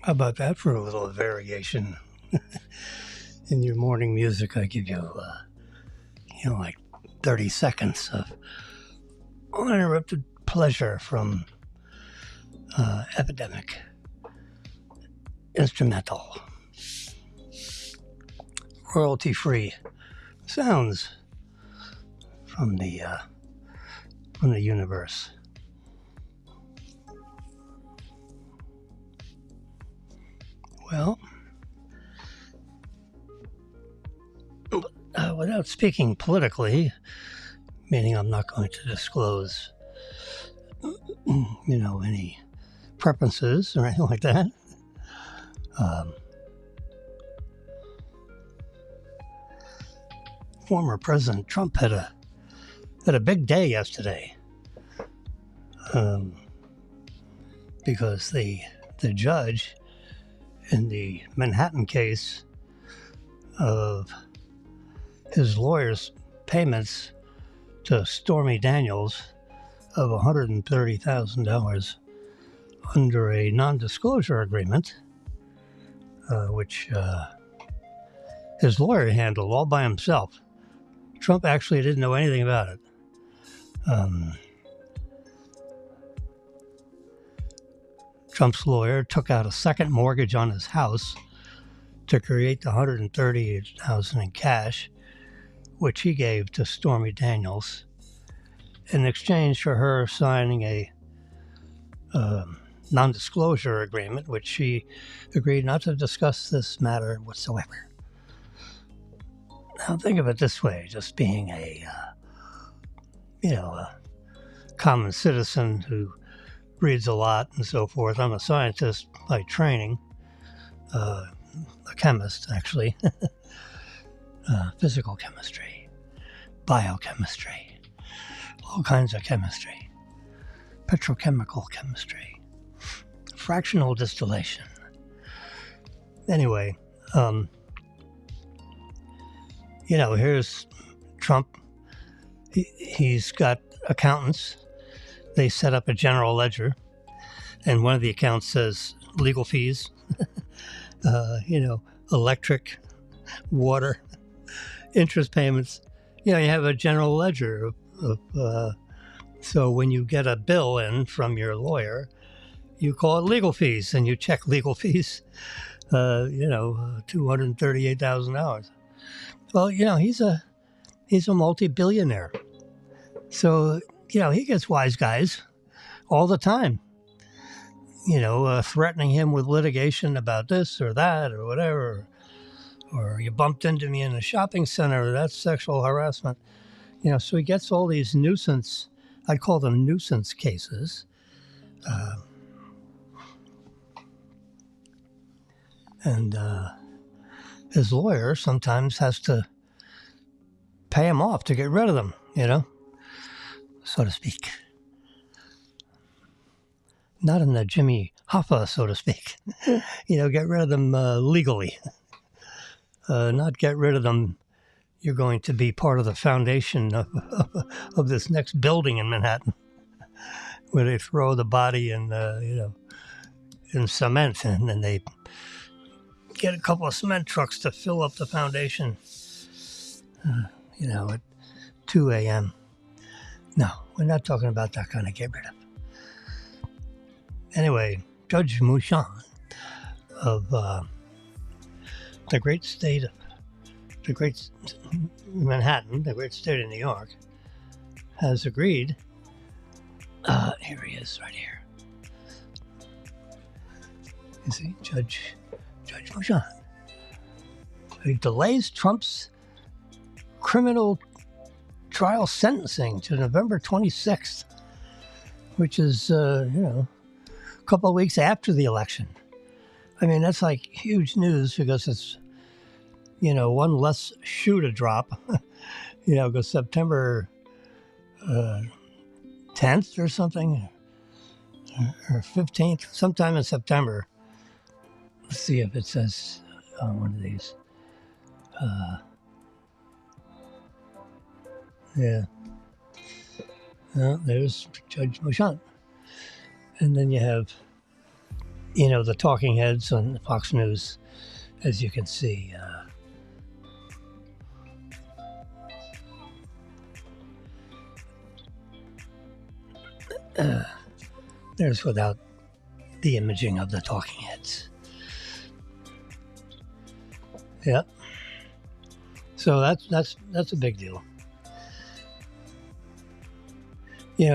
How about that for a little variation? In your morning music, I give you, like 30 seconds of uninterrupted pleasure from Epidemic Instrumental. Royalty-free sounds from the universe. Well, without speaking politically, meaning I'm not going to disclose, any preferences or anything like that. Former President Trump had a big day yesterday, because the judge in the Manhattan case of his lawyer's payments to Stormy Daniels of $130,000 under a non-disclosure agreement, which his lawyer handled all by himself. Trump actually didn't know anything about it. Trump's lawyer took out a second mortgage on his house to create the $138,000 in cash, which he gave to Stormy Daniels in exchange for her signing a non-disclosure agreement, which she agreed not to discuss this matter whatsoever. Now think of it this way, just being a common citizen who reads a lot and so forth. I'm a scientist by training, a chemist actually, physical chemistry, biochemistry, all kinds of chemistry, petrochemical chemistry, fractional distillation. Anyway, here's Trump. He's got accountants. They set up a general ledger, and one of the accounts says legal fees, electric, water, interest payments. You have a general ledger so when you get a bill in from your lawyer, you call it legal fees, and you check legal fees, $238,000. Well, he's a multi-billionaire. So, he gets wise guys all the time, threatening him with litigation about this or that or whatever. Or you bumped into me in a shopping center, that's sexual harassment. So he gets all these nuisance, I'd call them nuisance cases. And his lawyer sometimes has to pay him off to get rid of them, so to speak. Not in the Jimmy Hoffa, so to speak. Get rid of them legally. Not get rid of them. You're going to be part of the foundation of this next building in Manhattan, where they throw the body in cement, and then they get a couple of cement trucks to fill up the foundation, at 2 a.m. No, we're not talking about that kind of get rid of. Anyway, Judge Mouchon of the great state of Manhattan, the great state of New York, has agreed. Here he is, right here. You see, Judge Mouchon. He delays Trump's criminal trial sentencing to November 26th, which is, a couple of weeks after the election. I mean, that's like huge news because it's, one less shoe to drop, because September 10th or something, or 15th, sometime in September. Let's see if it says on one of these. Yeah. Well, there's Judge Beauchamp. And then you have, the talking heads on Fox News, as you can see. There's without the imaging of the talking heads. Yeah. So that's a big deal.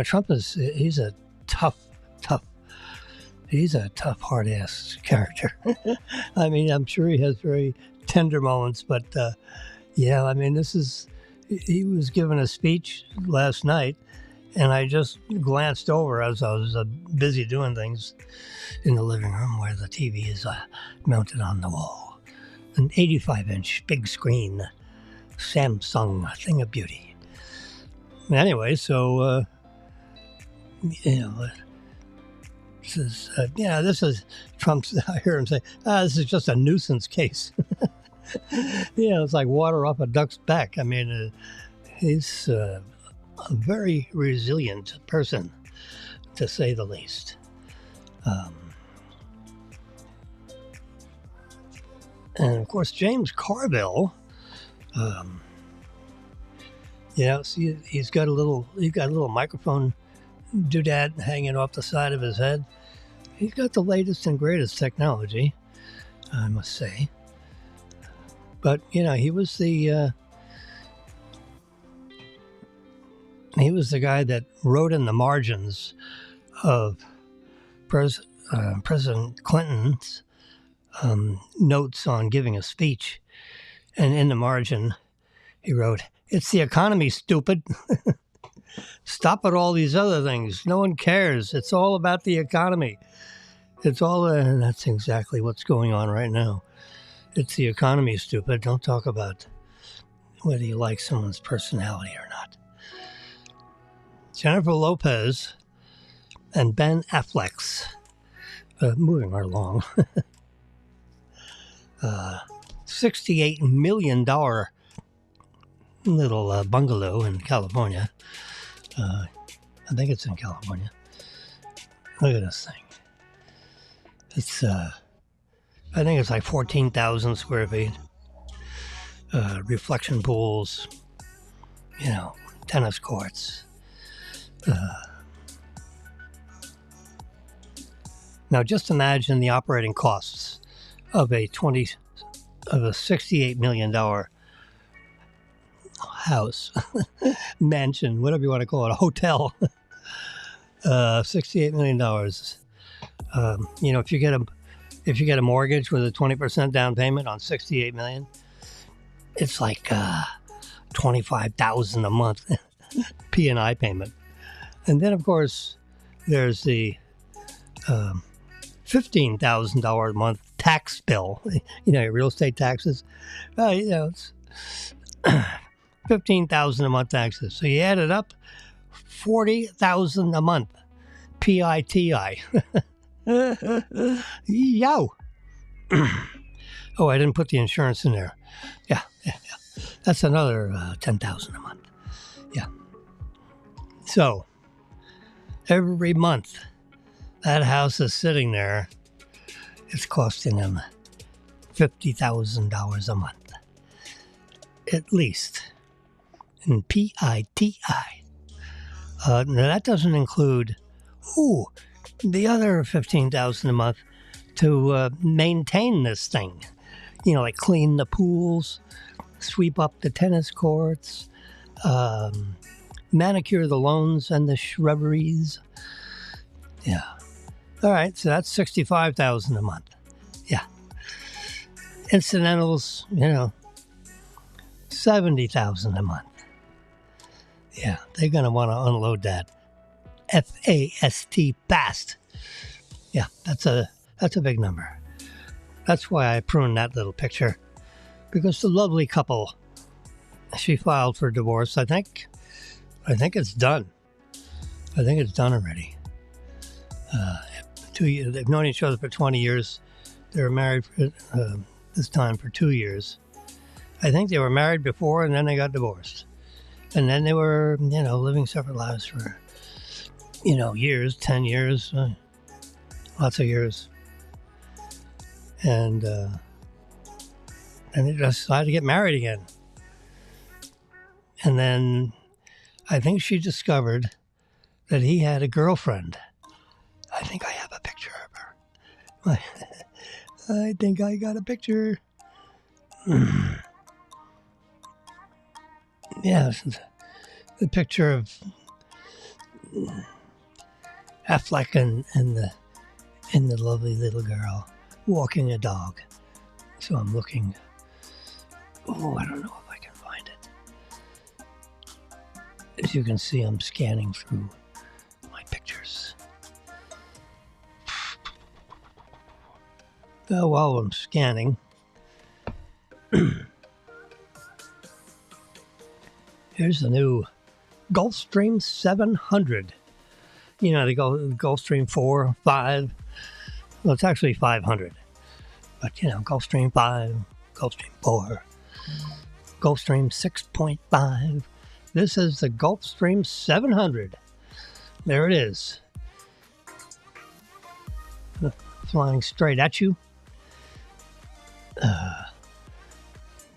Trump he's a tough, hard-ass character. I mean, I'm sure he has very tender moments, but he was given a speech last night, and I just glanced over as I was busy doing things in the living room where the TV is mounted on the wall. An 85-inch big screen, Samsung thing of beauty. Anyway, so, this is Trump's, I hear him say, this is just a nuisance case. It's like water off a duck's back. I mean, he's a very resilient person, to say the least. And of course, James Carville, he's got a little microphone doodad hanging off the side of his head. He's got the latest and greatest technology, I must say. But he was the guy that wrote in the margins of President Clinton's notes on giving a speech, and in the margin he wrote, "It's the economy, stupid." Stop at all these other things. No one cares. It's all about the economy. It's all, and that's exactly what's going on right now. It's the economy, stupid. Don't talk about whether you like someone's personality or not. Jennifer Lopez and Ben Affleck's, moving right along, $68 million little bungalow in California. I think it's in California. Look at this thing. It's, I think it's like 14,000 square feet. Reflection pools, tennis courts. Now, just imagine the operating costs of a $68 million house, mansion, whatever you want to call it, a hotel. $68 million. If you get a mortgage with a 20% down payment on $68 million, it's like $25,000 a month P&I payment. And then, of course, there's the $15,000 a month tax bill. Real estate taxes. It's $15,000 a month taxes. So you add it up, $40,000 a month. PITI. Yow. Oh, I didn't put the insurance in there. Yeah. That's another $10,000 a month. Yeah. So every month that house is sitting there, it's costing them $50,000 a month, at least, in PITI. Now that doesn't include, the other $15,000 a month to maintain this thing. Like clean the pools, sweep up the tennis courts, manicure the lawns and the shrubberies. Yeah. All right, so that's $65,000 a month. Yeah. Incidentals, $70,000 a month. Yeah, they're going to want to unload that. FAST, fast. Yeah, that's a big number. That's why I pruned that little picture, because the lovely couple, she filed for divorce. I think it's done. I think it's done already. 2 years. They've known each other for 20 years. They were married for, this time for 2 years. I think they were married before and then they got divorced. And then they were, living separate lives for, years, 10 years, lots of years. And then they decided to get married again. And then I think she discovered that he had a girlfriend. I think I have a picture of her. I think I got a picture. Yeah, the picture of Affleck and the lovely little girl walking a dog. So I'm looking. Oh, I don't know if I can find it. As you can see, I'm scanning through my pictures. While I'm scanning, here's the new Gulfstream 700. The Gulfstream 4, 5. Well, it's actually 500. But, Gulfstream 5, Gulfstream 4, Gulfstream 6.5. This is the Gulfstream 700. There it is. Flying straight at you.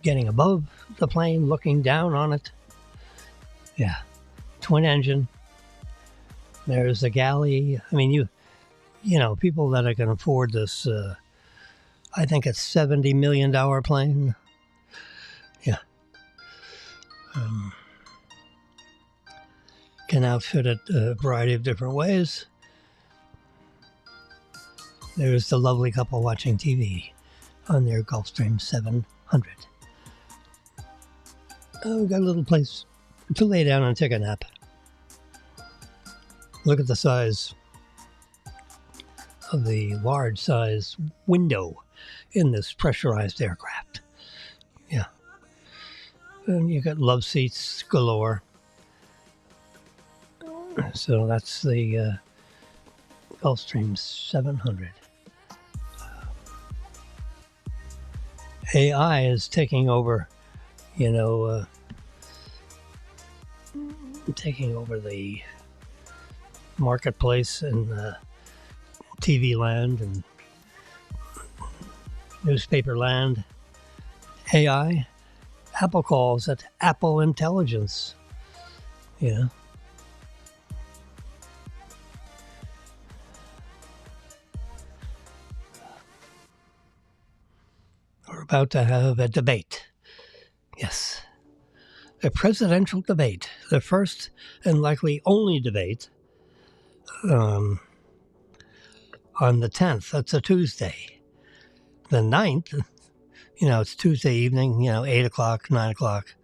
Getting above the plane, looking down on it. Yeah. Twin engine. There's the galley. I mean, people that can afford this, I think it's $70 million plane. Yeah. Can outfit it a variety of different ways. There's the lovely couple watching TV on their Gulfstream 700. Oh, got a little place to lay down and take a nap. Look at the size of the large size window in this pressurized aircraft. Yeah. And you got love seats galore. So that's the Gulfstream 700. AI is taking over, taking over the marketplace in TV land and newspaper land. AI, Apple calls it Apple Intelligence. We're about to have a debate. Yes. A presidential debate. The first and likely only debate on the 10th. That's a Tuesday. The 9th, it's Tuesday evening, 8 o'clock, 9 o'clock.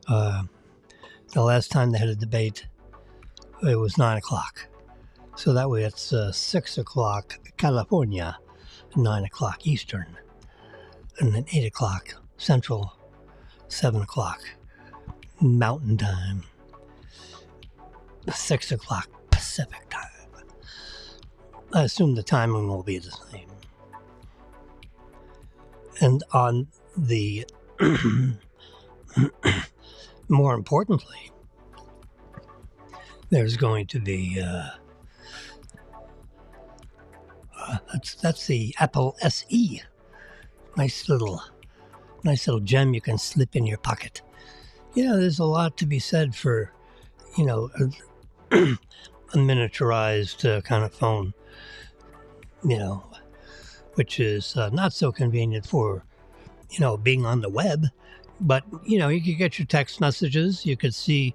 The last time they had a debate, it was 9 o'clock. So that way it's 6 o'clock California, 9 o'clock Eastern, and then 8 o'clock Central, 7 o'clock Mountain Time, 6 o'clock Pacific Time. I assume the timing will be the same. And on the, more importantly, there's going to be, that's the Apple SE. Nice little gem you can slip in your pocket. There's a lot to be said for, a miniaturized kind of phone, which is not so convenient for, being on the web. But, you could get your text messages. You could see,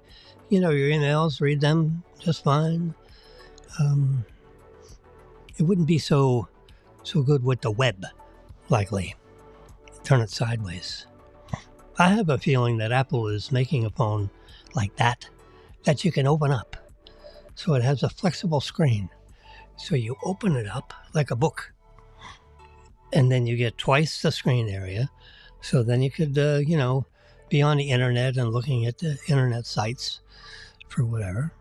your emails, read them just fine. It wouldn't be so good with the web, likely. Turn it sideways. I have a feeling that Apple is making a phone like that you can open up. So it has a flexible screen. So you open it up like a book. And then you get twice the screen area. So then you could, be on the internet and looking at the internet sites for whatever.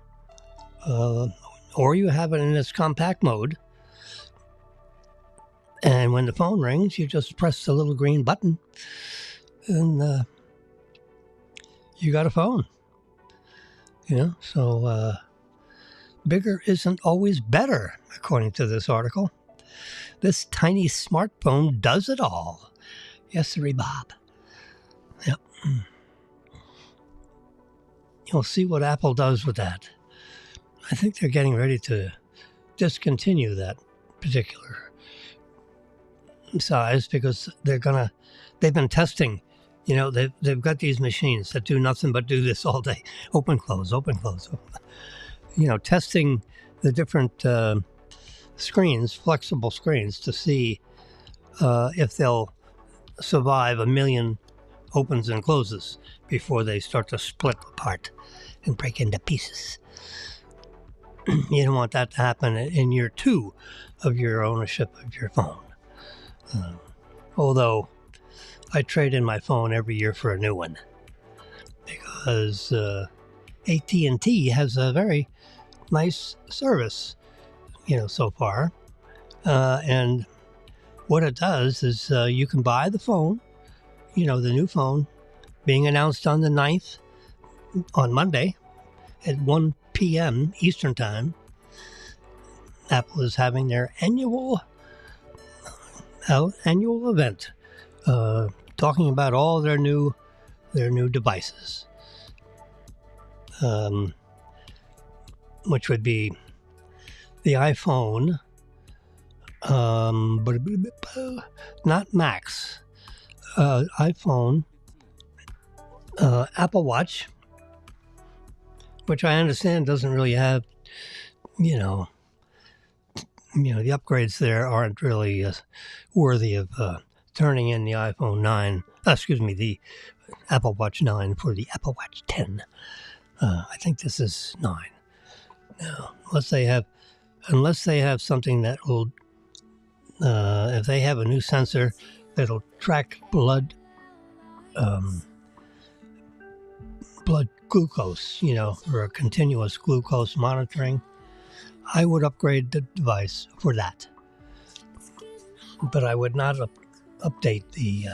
Or you have it in its compact mode. And when the phone rings, you just press the little green button and you got a phone. So bigger isn't always better, according to this article. This tiny smartphone does it all. Yes, sir, Bob. Yep. You'll see what Apple does with that. I think they're getting ready to discontinue that particular size because they've been testing. They've got these machines that do nothing but do this all day. Open, close, open, close. Testing the different screens, flexible screens, to see if they'll survive a million opens and closes before they start to split apart and break into pieces. You don't want that to happen in year 2 of your ownership of your phone. Although I trade in my phone every year for a new one because AT&T has a very nice service, so far. And what it does is you can buy the phone, the new phone, being announced on the 9th, on Monday, at 1 p.m. Eastern Time. Apple is having their annual event, talking about all their new devices, which would be the iPhone, not Max, iPhone, Apple Watch, which I understand doesn't really have, the upgrades there aren't really worthy of turning in the the Apple Watch 9 for the Apple Watch 10. I think this is 9. Now, unless they have something that will, if they have a new sensor that'll track blood glucose, for a continuous glucose monitoring, I would upgrade the device for that. But I would not update the,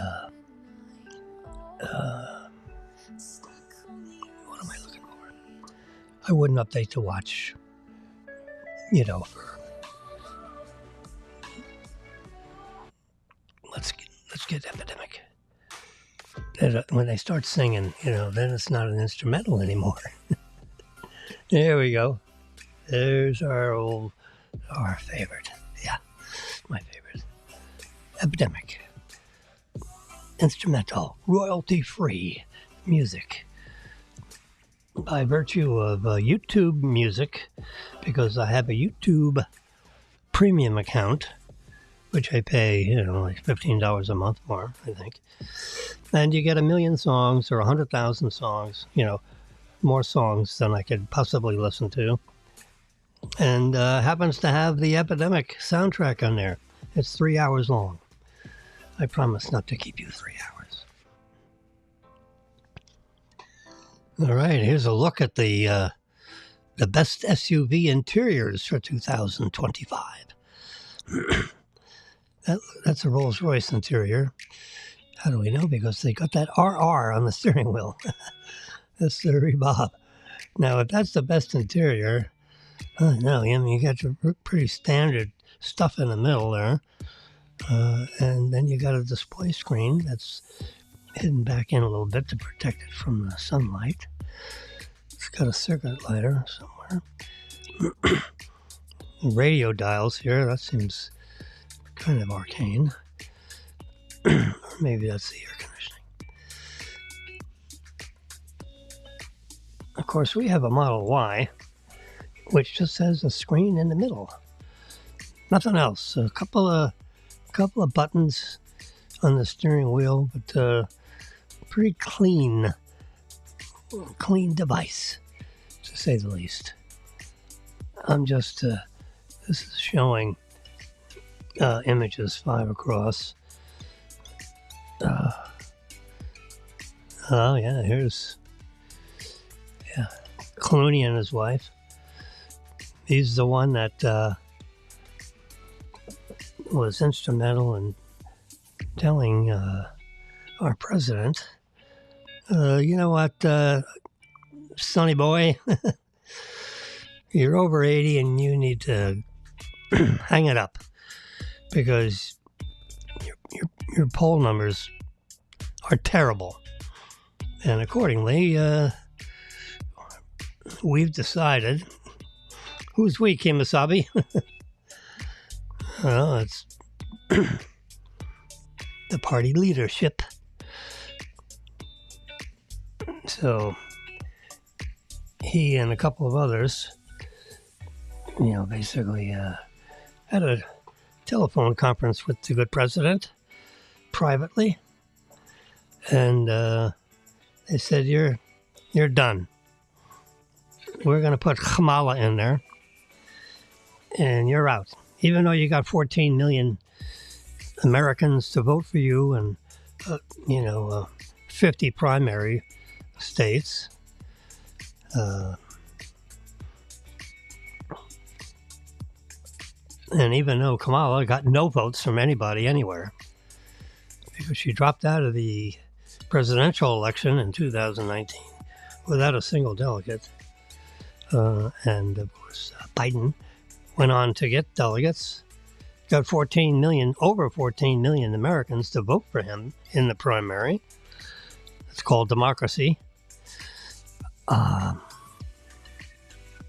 what am I looking for? I wouldn't update the watch, for, let's get Epidemic. When they start singing, then it's not an instrumental anymore. There we go. There's our favorite. Yeah, my favorite. Epidemic. Instrumental, royalty-free music. By virtue of YouTube Music, because I have a YouTube premium account, which I pay, like $15 a month for, I think. And you get 1 million songs or 100,000 songs, more songs than I could possibly listen to. And happens to have the Epidemic soundtrack on there. It's 3 hours long. I promise not to keep you 3 hours. All right, here's a look at the best SUV interiors for 2025. That's a Rolls-Royce interior. How do we know? Because they got that RR on the steering wheel. That's the Bob. Now, if that's the best interior, no, you got your pretty standard stuff in the middle there. And then you got a display screen that's hidden back in a little bit to protect it from the sunlight. It's got a circuit lighter somewhere. Radio dials here, that seems kind of arcane. Or maybe that's the air conditioning. Of course, we have a Model Y, which just has a screen in the middle. Nothing else. A couple of buttons on the steering wheel, but pretty clean device, to say the least. I'm just, this is showing images 5 across. Oh yeah, here's Clooney and his wife. He's the one that was instrumental in telling our president, you know what, sonny boy. You're over 80 and you need to hang it up because your poll numbers are terrible. And accordingly, we've decided. Who's we, Kimasabi? Well, it's the party leadership. So he and a couple of others, basically had a telephone conference with the good president privately. And they said, you're done. We're going to put Kamala in there, and you're out. Even though you got 14 million Americans to vote for you and, 50 primary states. And even though Kamala got no votes from anybody anywhere, because she dropped out of the presidential election in 2019 without a single delegate. And of course, Biden went on to get delegates, got over 14 million Americans to vote for him in the primary. It's called democracy.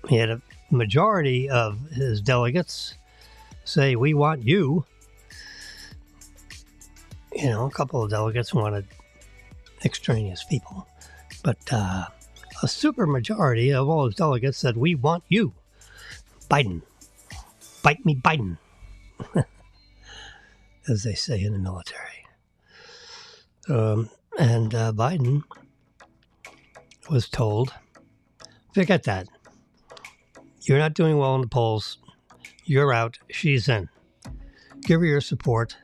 He had a majority of his delegates say, we want you. A couple of delegates wanted extraneous people. But a super majority of all his delegates said, we want you, Biden. Bite me, Biden, as they say in the military. And Biden was told, forget that. You're not doing well in the polls. You're out. She's in. Give her your support.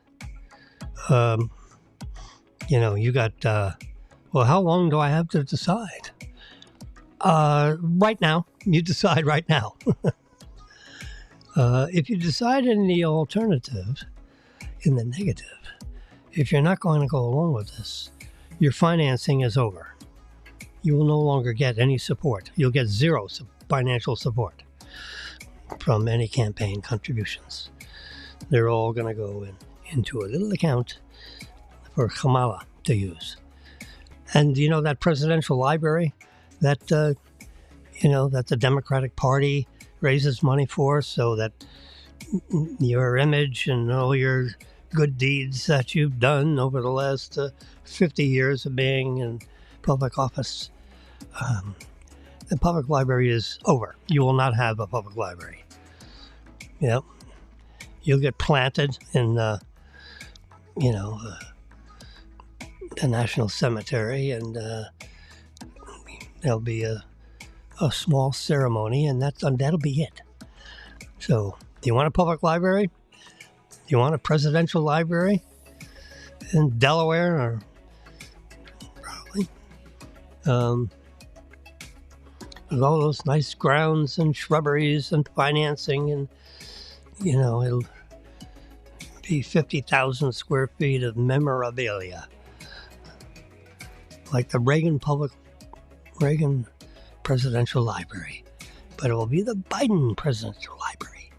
You got, how long do I have to decide? Right now. You decide right now. If you decide in the alternative, in the negative, if you're not going to go along with this, your financing is over. You will no longer get any support. You'll get zero financial support from any campaign contributions. They're all going to go into a little account for Kamala to use. And that presidential library that, that the Democratic Party raises money for, so that your image and all your good deeds that you've done over the last 50 years of being in public office, the public library is over. You will not have a public library. You'll get planted in the National Cemetery, and there'll be a small ceremony, and that'll be it. So, do you want a public library? Do you want a presidential library in Delaware? Or probably. With all those nice grounds and shrubberies and financing, and it'll be 50,000 square feet of memorabilia, like the Reagan Presidential Library, but it will be the Biden Presidential Library.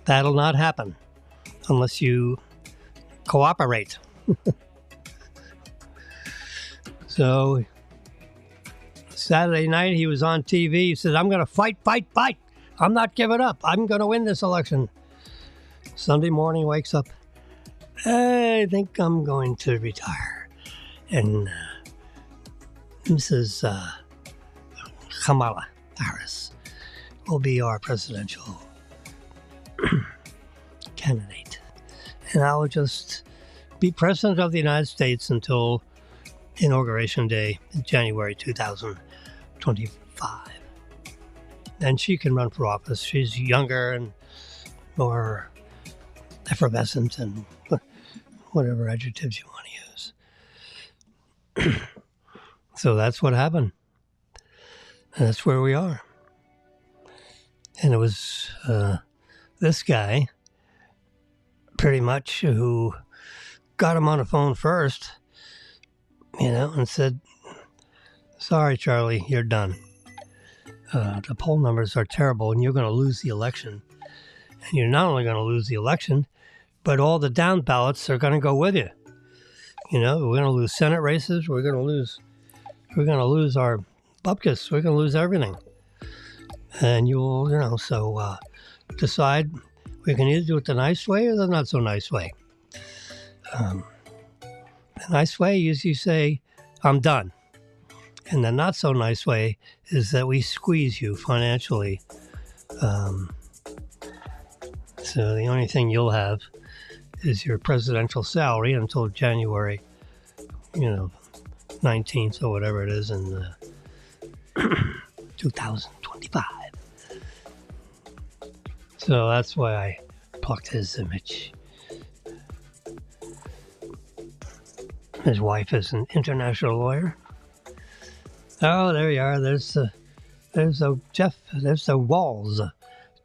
That'll not happen unless you cooperate. So Saturday night he was on TV. He said, I'm going to fight. I'm not giving up. I'm going to win this election. Sunday morning wakes up. I think I'm going to retire. And Mrs. Kamala Harris will be our presidential candidate. And I'll just be president of the United States until Inauguration Day in January 2025. And she can run for office. She's younger and more effervescent and whatever adjectives you want to use. So that's what happened. And that's where we are. And it was this guy, pretty much, who got him on the phone first, and said, Sorry, Charlie, you're done. The poll numbers are terrible, and you're going to lose the election. And you're not only going to lose the election, but all the down ballots are going to go with you. You know, we're going to lose Senate races. We're going to lose our bupkis. We're going to lose everything. And so decide. We can either do it the nice way or the not so nice way. The nice way is you say, I'm done. And the not so nice way is that we squeeze you financially. So the only thing you'll have is your presidential salary until January, 19th or whatever it is in 2025. So that's why I plucked his image. His wife is an international lawyer. Oh, there you are. There's the Jeff. There's the Walls,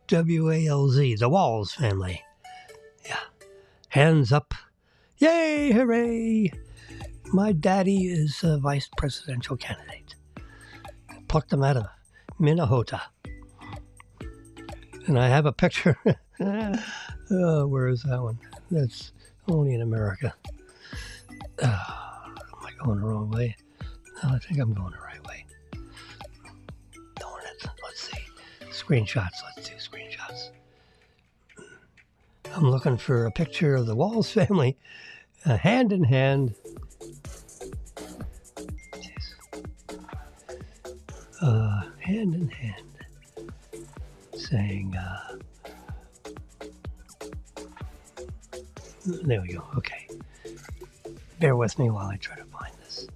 W-A-L-Z, the Walls family. Yeah, hands up, yay, hooray! My daddy is a vice presidential candidate. I plucked him out of Minnesota, and I have a picture. Where is that one? That's only in America. Am I going the wrong way? No, I think I'm going the right way. Darn it. Let's see. Screenshots. Let's do screenshots. I'm looking for a picture of the Walls family, hand in hand. Hand in hand, saying, there we go. Okay. Bear with me while I try to find this.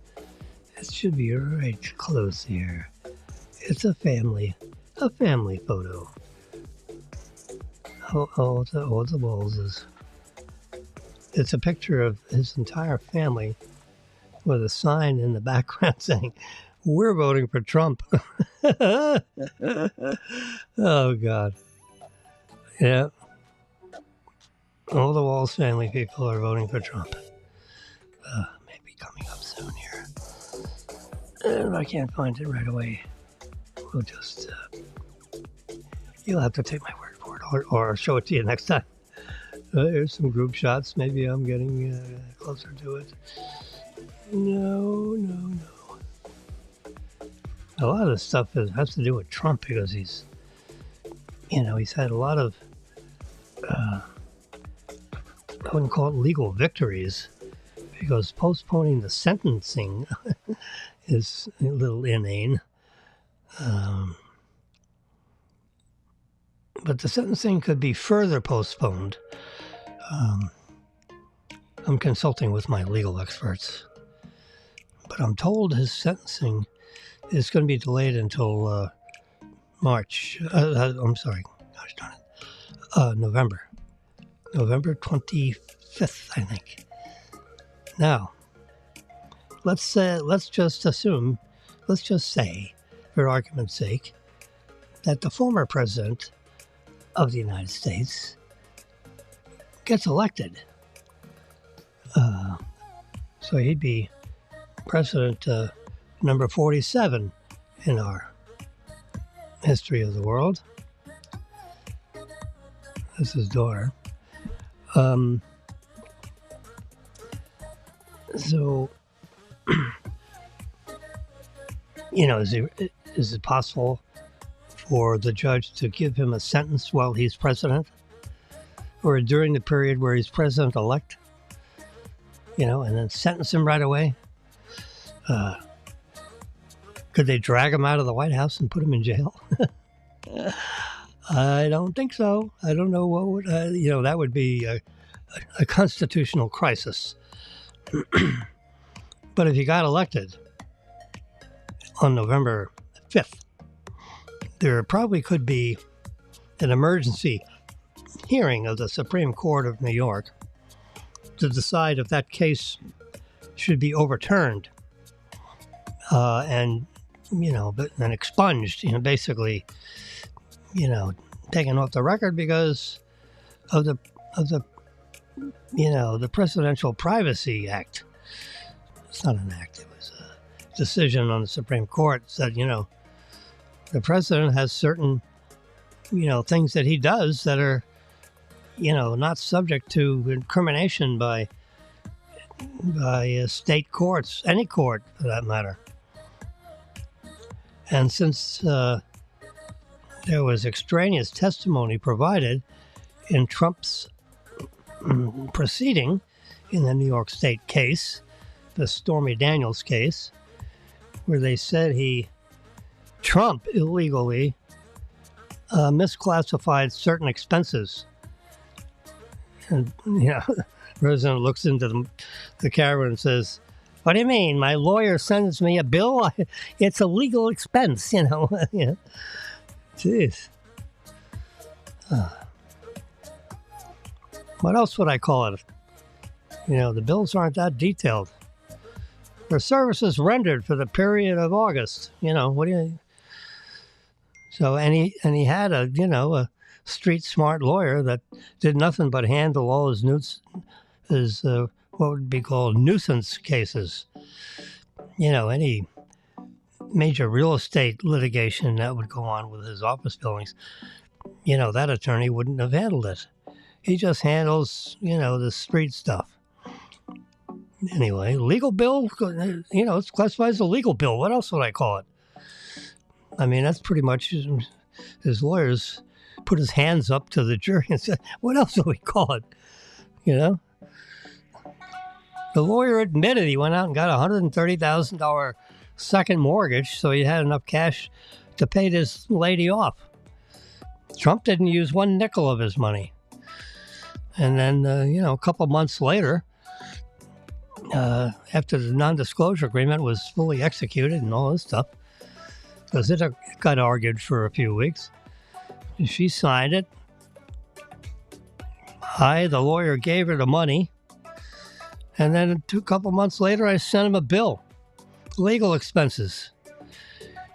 It should be right close here. It's a family photo. Oh, the Walls. It's a picture of his entire family with a sign in the background saying, "We're voting for Trump." Oh, God. Yeah. All the Walls family people are voting for Trump. Maybe coming up soon here. And if I can't find it right away, we'll just... you'll have to take my word for it, or show it to you next time. Here's some group shots. Maybe I'm getting closer to it. No. A lot of this stuff has to do with Trump because he's had a lot of, I wouldn't call it legal victories, because postponing the sentencing is a little inane. But the sentencing could be further postponed. I'm consulting with my legal experts, but I'm told his sentencing is going to be delayed until March. I'm sorry. Gosh darn it. November 25th, I think. Now, let's just say, for argument's sake, that the former president of the United States gets elected. So he'd be president number 47 in our history of the world. That's his daughter. So, is it possible for the judge to give him a sentence while he's president, or during the period where he's president-elect, and then sentence him right away? Could they drag him out of the White House and put him in jail? I don't think so. I don't know what would, that would be a constitutional crisis. But if he got elected on November 5th, there probably could be an emergency hearing of the Supreme Court of New York to decide if that case should be overturned and expunged, basically, taken off the record because of the the Presidential Privacy Act. It's not an act. decision on the Supreme Court said, the president has certain, things that he does that are, not subject to incrimination by state courts, any court for that matter. And since there was extraneous testimony provided in Trump's proceeding in the New York State case, the Stormy Daniels case, where they said Trump illegally misclassified certain expenses. And, the president looks into the camera and says, "What do you mean? My lawyer sends me a bill? It's a legal expense, Jeez. What else would I call it? The bills aren't that detailed. For services rendered for the period of August. What do you... So, and he had a street smart lawyer that did nothing but handle all his what would be called nuisance cases. Any major real estate litigation that would go on with his office buildings, that attorney wouldn't have handled it. He just handles, the street stuff. Anyway, legal bill, it's classified as a legal bill. What else would I call it? I mean, that's pretty much his lawyers put his hands up to the jury and said, what else do we call it? The lawyer admitted he went out and got a $130,000 second mortgage, so he had enough cash to pay this lady off. Trump didn't use one nickel of his money. And then, a couple months later, after the non-disclosure agreement was fully executed and all this stuff, because it got argued for a few weeks, she signed it. The lawyer, gave her the money. And then a couple months later, I sent him a bill, legal expenses,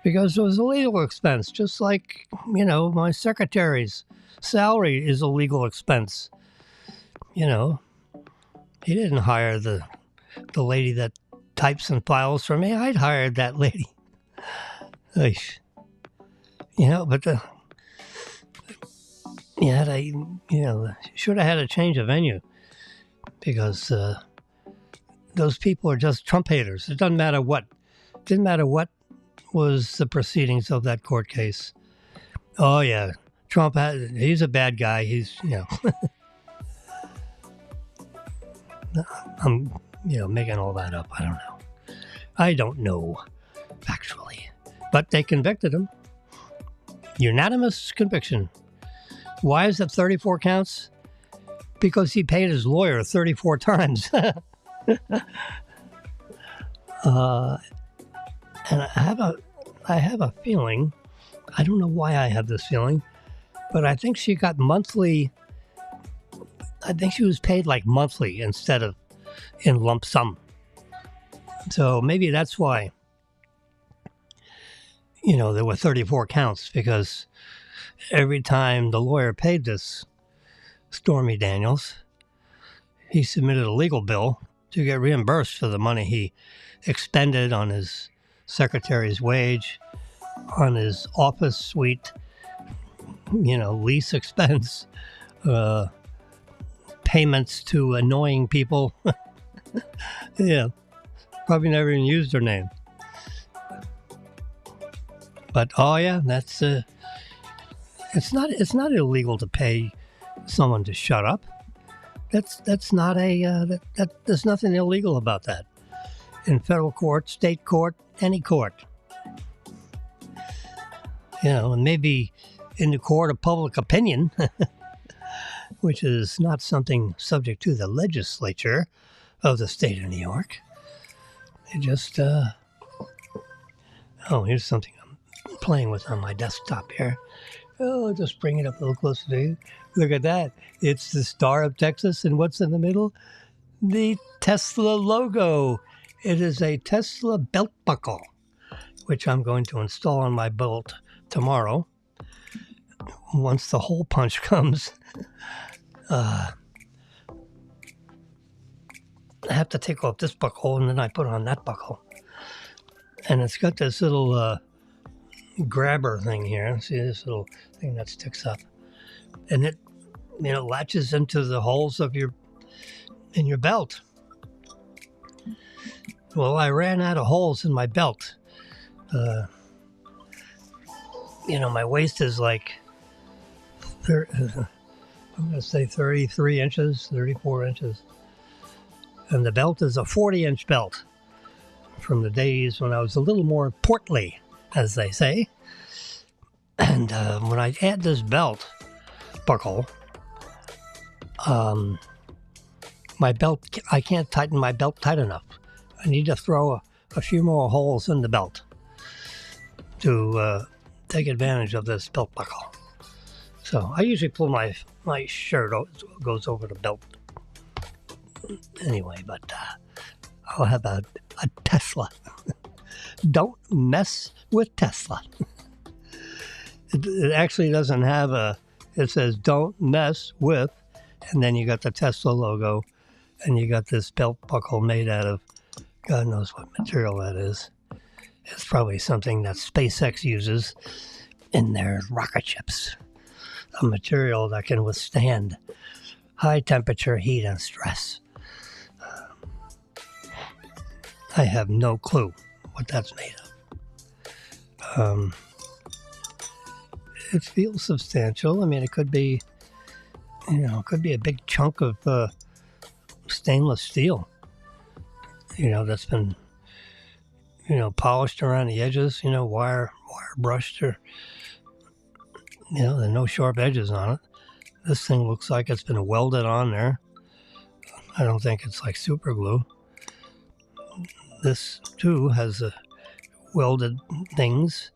because it was a legal expense, just like, my secretary's salary is a legal expense. He didn't hire the lady that types and files for me. I'd hired that lady. But should have had a change of venue, because those people are just Trump haters. It doesn't matter what. Didn't matter what was the proceedings of that court case. Oh yeah, Trump he's a bad guy. He's I'm making all that up. I don't know factually, but they convicted him. Unanimous conviction. Why is it 34 counts? Because he paid his lawyer 34 times. And I have a feeling, I don't know why I have this feeling, but I think she got monthly. I think she was paid like monthly instead of in lump sum. So maybe that's why, there were 34 counts, because every time the lawyer paid this Stormy Daniels, he submitted a legal bill to get reimbursed for the money he expended on his secretary's wage, on his office suite, lease expense, payments to annoying people. Yeah, probably never even used her name. But that's it's not illegal to pay someone to shut up. That's not there's nothing illegal about that. In federal court, state court, any court. And maybe in the court of public opinion, which is not something subject to the legislature of the state of New York. They just, here's something I'm playing with on my desktop here. I'll just bring it up a little closer to you. Look at that. It's the Star of Texas, and what's in the middle? The Tesla logo. It is a Tesla belt buckle, which I'm going to install on my belt tomorrow, once the hole punch comes. I have to take off this buckle, and then I put on that buckle. And it's got this little grabber thing here. See this little thing that sticks up, and it latches into the holes of your belt. Well, I ran out of holes in my belt. My waist is like, I'm going to say 33 inches, 34 inches. And the belt is a 40-inch belt from the days when I was a little more portly, as they say. And when I add this belt buckle, my belt, I can't tighten my belt tight enough. I need to throw a few more holes in the belt to take advantage of this belt buckle. So I usually pull my shirt goes over the belt anyway, but I'll have a Tesla. Don't mess with Tesla. It actually doesn't have it says don't mess with, and then you got the Tesla logo, and you got this belt buckle made out of God knows what material that is. It's probably something that SpaceX uses in their rocket ships. A material that can withstand high temperature, heat, and stress. I have no clue what that's made of. It feels substantial. I mean, it could be, a big chunk of stainless steel. That's been, polished around the edges, wire brushed, or, there are no sharp edges on it. This thing looks like it's been welded on there. I don't think it's like super glue. This, too, has welded things.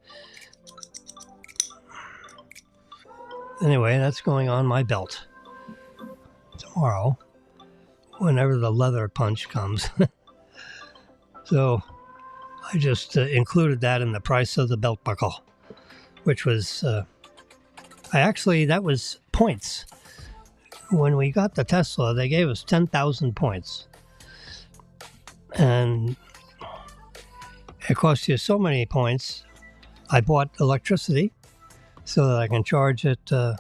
Anyway, that's going on my belt tomorrow, whenever the leather punch comes. So I just included that in the price of the belt buckle, which was, that was points. When we got the Tesla, they gave us 10,000 points. And it cost you so many points. I bought electricity so that I can charge at, Tesla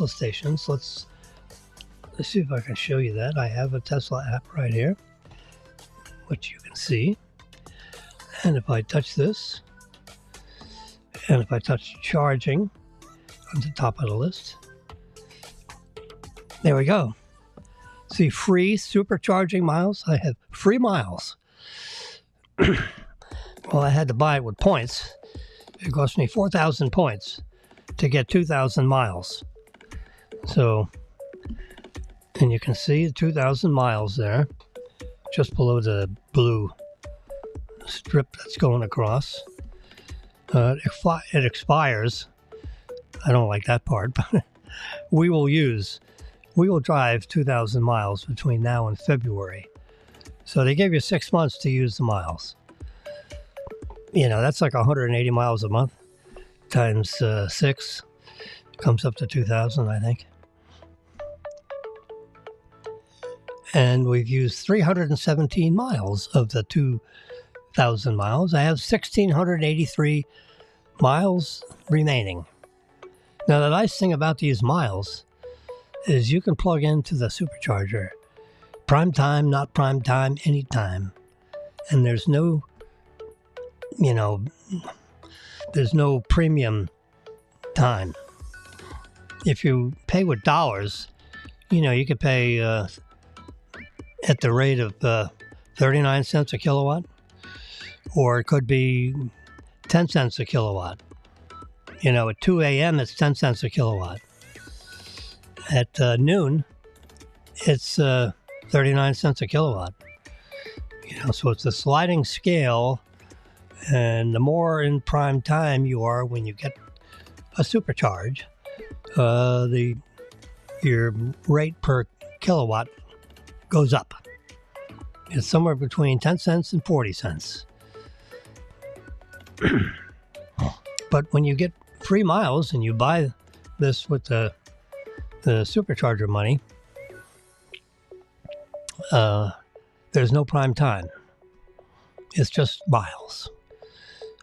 stations. Let's see if I can show you that. I have a Tesla app right here, which you can see. And if I touch this, and if I touch charging on the top of the list, there we go. See, free supercharging miles. I have free miles. Well, I had to buy it with points. It cost me 4,000 points to get 2,000 miles. So, and you can see the 2,000 miles there, just below the blue strip that's going across. It expires. I don't like that part, but we will drive 2,000 miles between now and February. So they gave you 6 months to use the miles. That's like 180 miles a month times 6. Comes up to 2,000, I think. And we've used 317 miles of the 2,000 miles. I have 1,683 miles remaining. Now, the nice thing about these miles is you can plug into the supercharger. Prime time, not prime time, anytime. And there's no, there's no premium time. If you pay with dollars, you could pay at the rate of 39 cents a kilowatt, or it could be 10 cents a kilowatt. At 2 a.m., it's 10 cents a kilowatt. At noon, it's 39 cents a kilowatt. So it's a sliding scale, and the more in prime time you are when you get a supercharge, your rate per kilowatt goes up. It's somewhere between 10 cents and 40 cents. But when you get free miles and you buy this with the supercharger money, there's no prime time. It's just miles.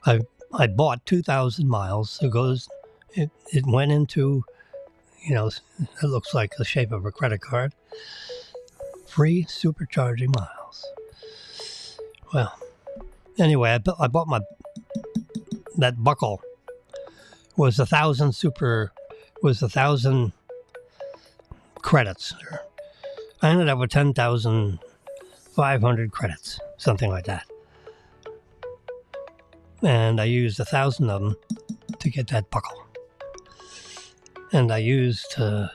I bought 2,000 miles. It went into, it looks like the shape of a credit card. Free supercharging miles. Well, anyway, I bought that buckle was 1,000 credits. I ended up with 10,500 credits, something like that. And I used 1,000 of them to get that buckle. And I used, I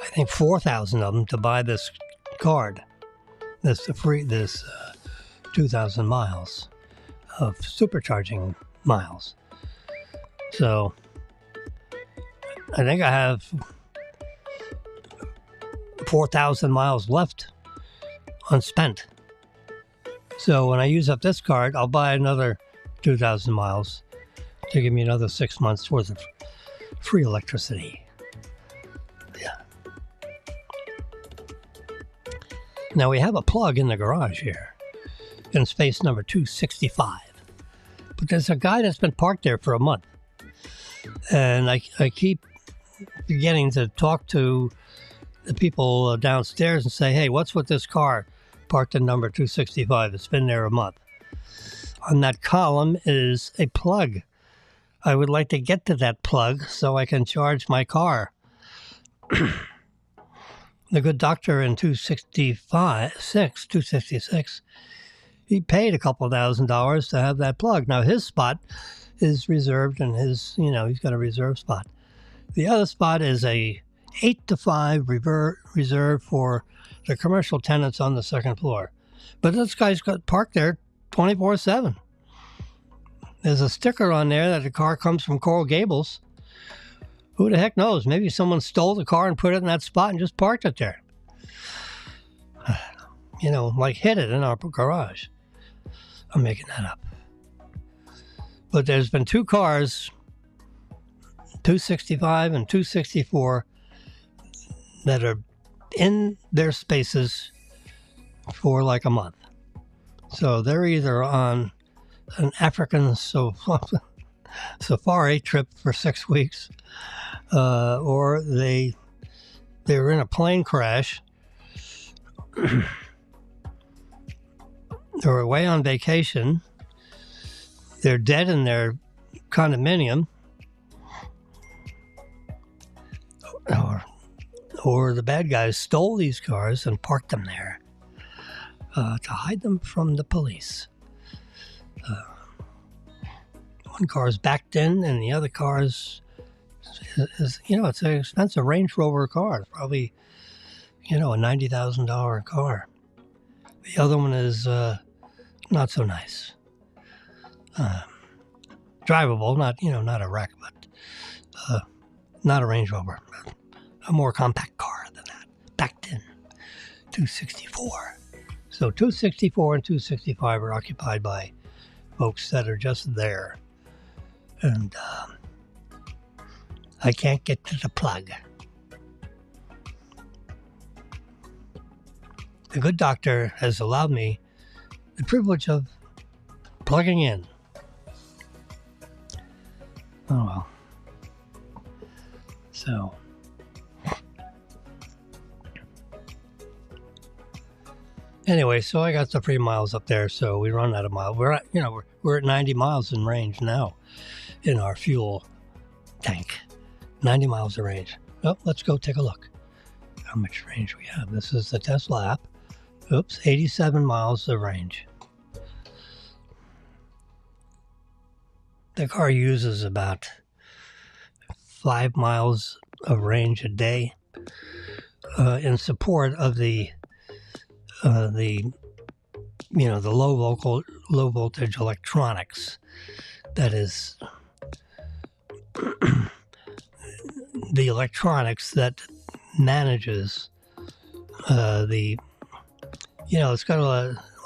think 4,000 of them to buy this card. This 2,000 miles of supercharging miles. So I think I have 4,000 miles left unspent. So when I use up this card, I'll buy another 2,000 miles to give me another 6 months worth of free electricity. Yeah. Now we have a plug in the garage here in space number 265. But there's a guy that's been parked there for a month. And I keep beginning to talk to the people downstairs and say, hey, what's with this car parked in number 265? It's been there a month. On that column is a plug. I would like to get to that plug so I can charge my car. The good doctor in 266, he paid a couple $1,000s to have that plug. Now his spot is reserved, and he's got a reserve spot. The other spot is a 8 to 5 reserved for the commercial tenants on the second floor. But this guy's got parked there 24/7. There's a sticker on there that the car comes from Coral Gables. Who the heck knows? Maybe someone stole the car and put it in that spot and just parked it there. Like hid it in our garage. I'm making that up. But there's been two cars, 265 and 264, that are in their spaces for like a month. So they're either on an African safari trip for 6 weeks, or they're in a plane crash. They're away on vacation. They're dead in their condominium. Or the bad guys stole these cars and parked them there to hide them from the police. One car's backed in, and the other car's it's an expensive Range Rover car. It's probably, a $90,000 car. The other one is not so nice. Drivable, not a wreck, but not a Range Rover. A more compact car than that. Backed in. 264. So 264 and 265 are occupied by folks that are just there. And I can't get to the plug. The good doctor has allowed me the privilege of plugging in. Oh well. So anyway, so I got the free miles up there, so we run out of miles. We're at 90 miles in range now in our fuel tank. 90 miles of range. Oh, let's go take a look. How much range we have. This is the Tesla app. Oops, 87 miles of range. The car uses about 5 miles of range a day in support of the low voltage electronics. That is the electronics that manages it's got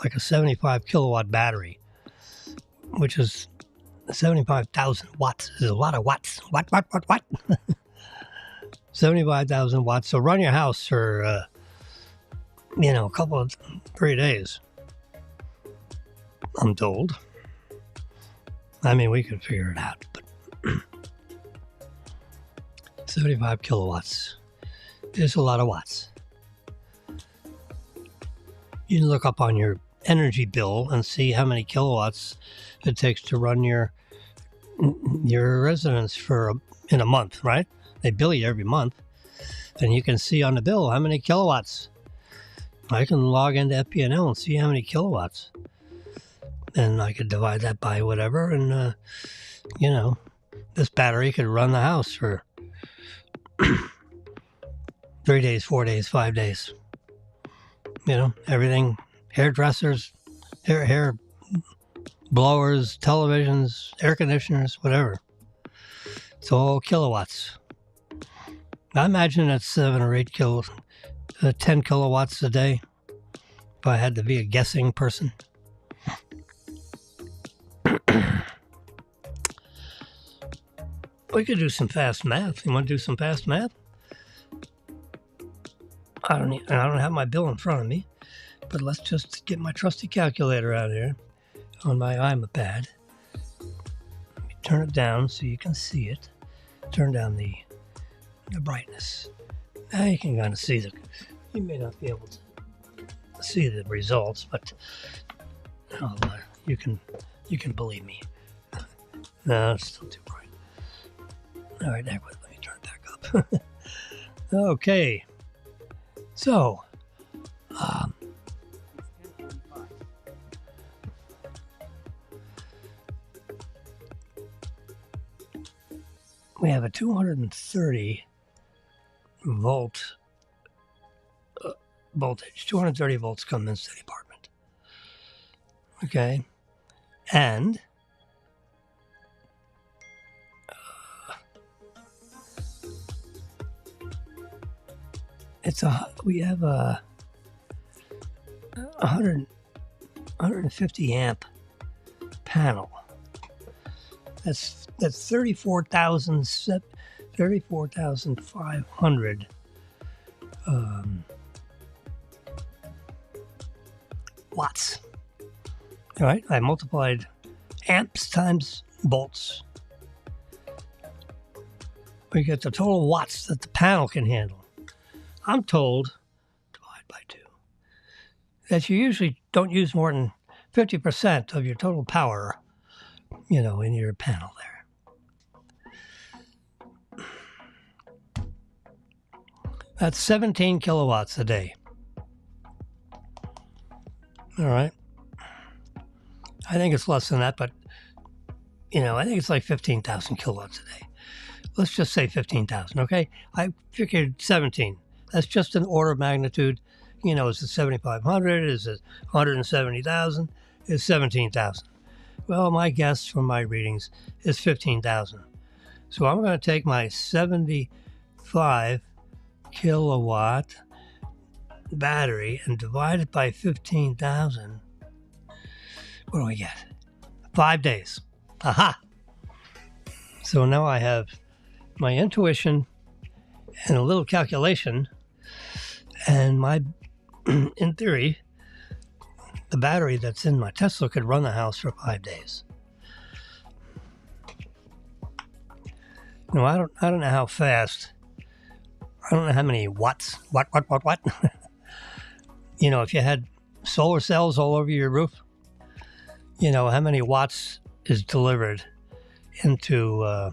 like a 75 kilowatt battery, which is 75,000 watts. Is a lot of watts. What? 75,000 watts. So run your house for, a couple of 3 days. I'm told. I mean, we could figure it out, but 75 kilowatts is a lot of watts. You can look up on your energy bill and see how many kilowatts it takes to run your residence in a month, right? They bill you every month, and you can see on the bill how many kilowatts. I can log into FPNL and see how many kilowatts, and I could divide that by whatever, and this battery could run the house for 3 days, 4 days, 5 days. Everything, hairdressers, hair blowers, televisions, air conditioners, whatever. It's all kilowatts. I imagine it's 7 or 8 10 kilowatts a day, if I had to be a guessing person. We could do some fast math. You want to do some fast math? I don't have my bill in front of me, but let's just get my trusty calculator out here on my iPad. Let me turn it down so you can see it. Turn down the brightness. Now you can kind of see you may not be able to see the results, but you can believe me. No, it's still too bright. All right, let me turn it back up. Okay. So, we have a 230 volt voltage. 230 volts come into the apartment. Okay, and we have a 150 amp panel. That's 34,500 watts. All right, I multiplied amps times volts. We get the total watts that the panel can handle. I'm told, divide by 2, that you usually don't use more than 50% of your total power, in your panel there. That's 17 kilowatts a day. All right. I think it's less than that, but, I think it's like 15,000 kilowatts a day. Let's just say 15,000, okay? I figured 17. That's just an order of magnitude. Is it 7,500? Is it 170,000? Is 17,000? Well, my guess from my readings is 15,000. So I'm going to take my 75 kilowatt battery and divide it by 15,000. What do we get? 5 days. Aha! So now I have my intuition and a little calculation, and in theory, the battery that's in my Tesla could run the house for 5 days. I don't know how fast. I don't know how many watts. What? If you had solar cells all over your roof, how many watts is delivered into,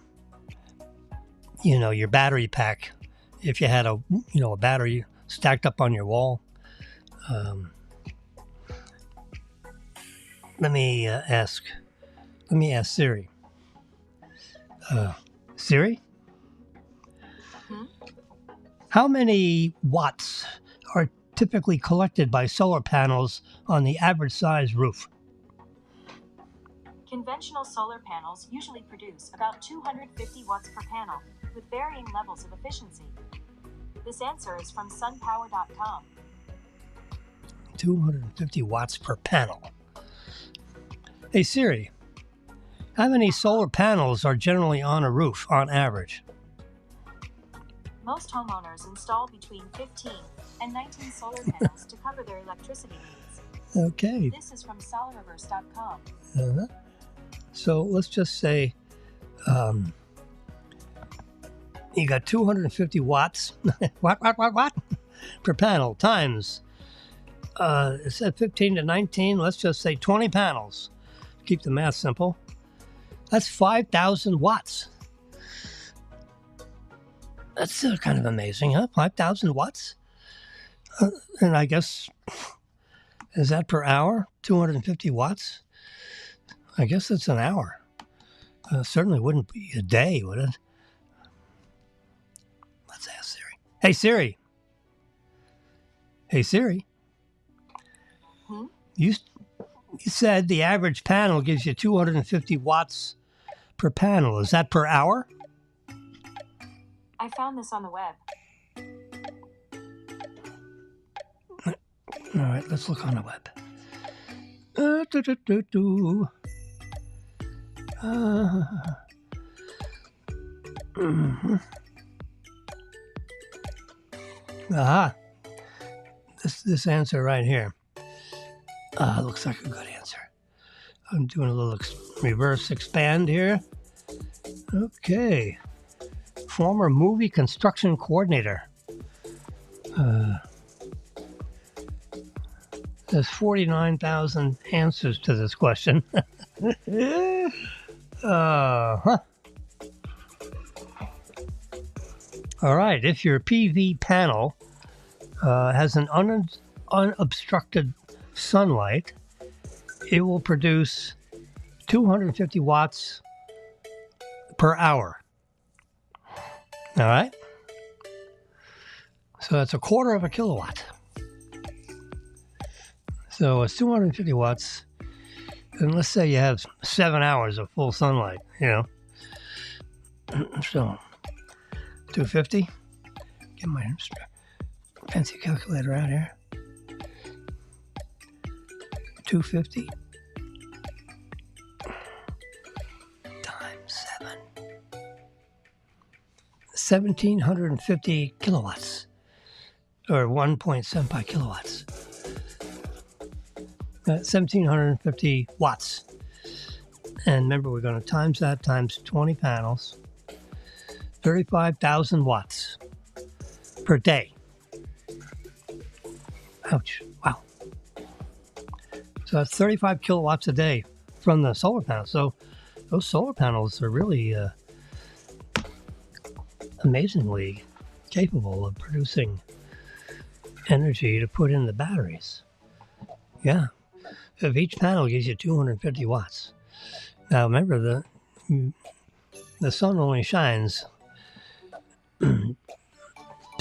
your battery pack. If you had a battery stacked up on your wall. Let me ask Siri. Siri? How many watts are typically collected by solar panels on the average size roof? Conventional solar panels usually produce about 250 watts per panel, with varying levels of efficiency. This answer is from sunpower.com. 250 watts per panel. Hey Siri, how many solar panels are generally on a roof on average? Most homeowners install between 15 and 19 solar panels to cover their electricity needs. Okay. This is from solarreverse.com. Uh-huh. So let's just say you got 250 watts. What? Per panel times. It said 15 to 19. Let's just say 20 panels. Keep the math simple. That's 5,000 watts. That's kind of amazing, huh? 5,000 watts? And I guess, is that per hour? 250 watts? I guess it's an hour. Certainly wouldn't be a day, would it? Let's ask Siri. Hey, Siri. Hey, Siri. You said the average panel gives you 250 watts per panel. Is that per hour? I found this on the web. All right, let's look on the web. Aha. This answer right here. Looks like a good answer. I'm doing a little reverse expand here. Okay. Former movie construction coordinator. There's 49,000 answers to this question. Huh. All right. If your PV panel has an unobstructed sunlight, it will produce 250 watts per hour. All right? So that's a quarter of a kilowatt. So it's 250 watts. And let's say you have 7 hours of full sunlight, you know. So 250. Get my fancy calculator out here. 250 times 7. 1,750 kilowatts, or 1.75 kilowatts. 1,750 watts. And remember, we're going to times that times 20 panels. 35,000 watts per day. Ouch. Wow. So that's 35 kilowatts a day from the solar panels. So those solar panels are really amazingly capable of producing energy to put in the batteries. Yeah. If each panel gives you 250 watts. Now remember, the sun only shines 10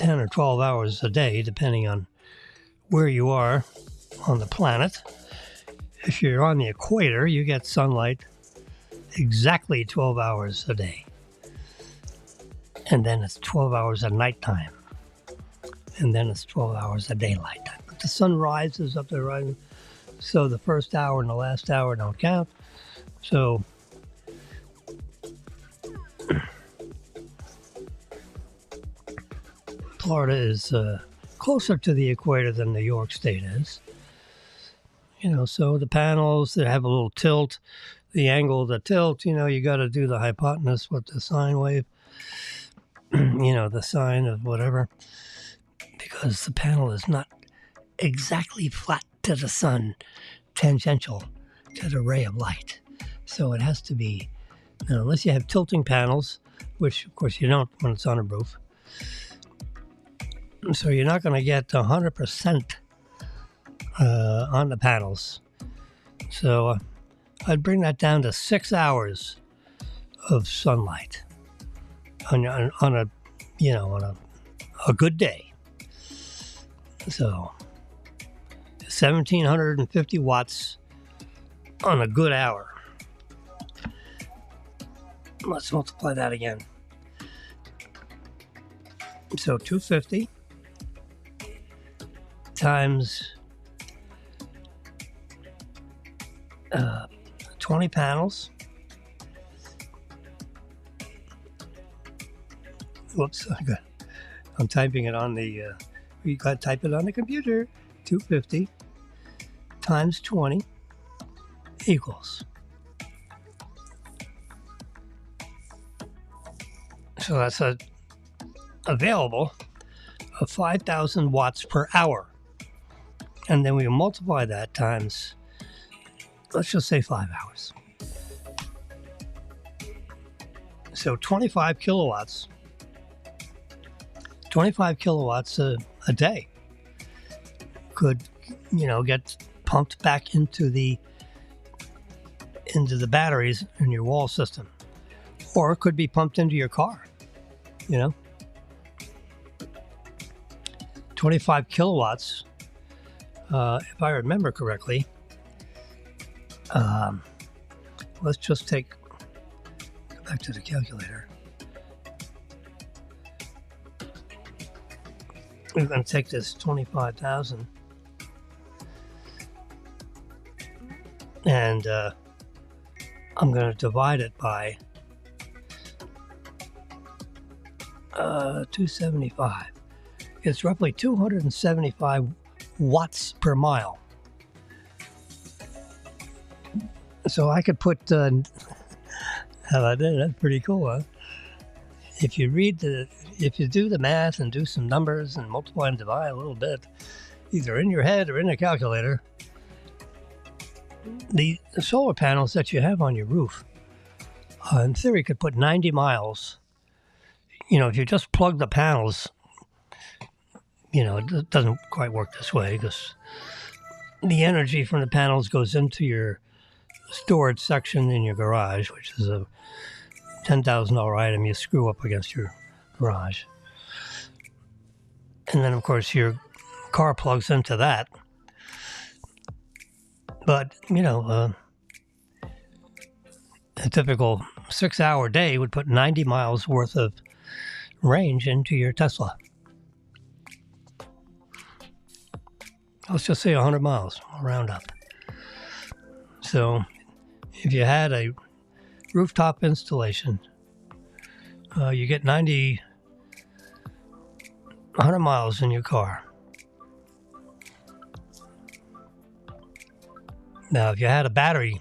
or 12 hours a day, depending on where you are on the planet. If you're on the equator, you get sunlight exactly 12 hours a day. And then it's 12 hours at nighttime. And then it's 12 hours of daylight time. But the sun rises up there, rising. So the first hour and the last hour don't count. So Florida is closer to the equator than New York State is. You know, so the panels that have a little tilt, the angle of the tilt, you know, you got to do the hypotenuse with the sine wave, you know, the sine of whatever, because the panel is not exactly flat to the sun, tangential to the ray of light. So it has to be, you know, unless you have tilting panels, which of course you don't when it's on a roof. So you're not going to get 100% on the panels. So I'd bring that down to 6 hours of sunlight on a, you know, on a good day. So 1,750 watts on a good hour. Let's multiply that again. So 250 times 20 panels. Whoops, I'm typing it on the, you got to type it on the computer. 250 times 20 equals. So that's available of 5,000 watts per hour. And then we multiply that times, let's just say 5 hours. So 25 kilowatts a day could, get pumped back into the batteries in your wall system, or it could be pumped into your car. 25 kilowatts, if I remember correctly. Let's just go back to the calculator. We're going to take this 25,000 and I'm going to divide it by 275. It's roughly 275 watts per mile. So I could put, how about that? That's pretty cool, huh? If you do the math and do some numbers and multiply and divide a little bit, either in your head or in a calculator, the solar panels that you have on your roof, in theory, could put 90 miles. If you just plug the panels, it doesn't quite work this way because the energy from the panels goes into your storage section in your garage, which is a $10,000 item you screw up against your garage. And then, of course, your car plugs into that. But, a typical 6-hour day would put 90 miles worth of range into your Tesla. Let's just say 100 miles, I'll round up. So if you had a rooftop installation, you get 100 miles in your car. Now, if you had a battery,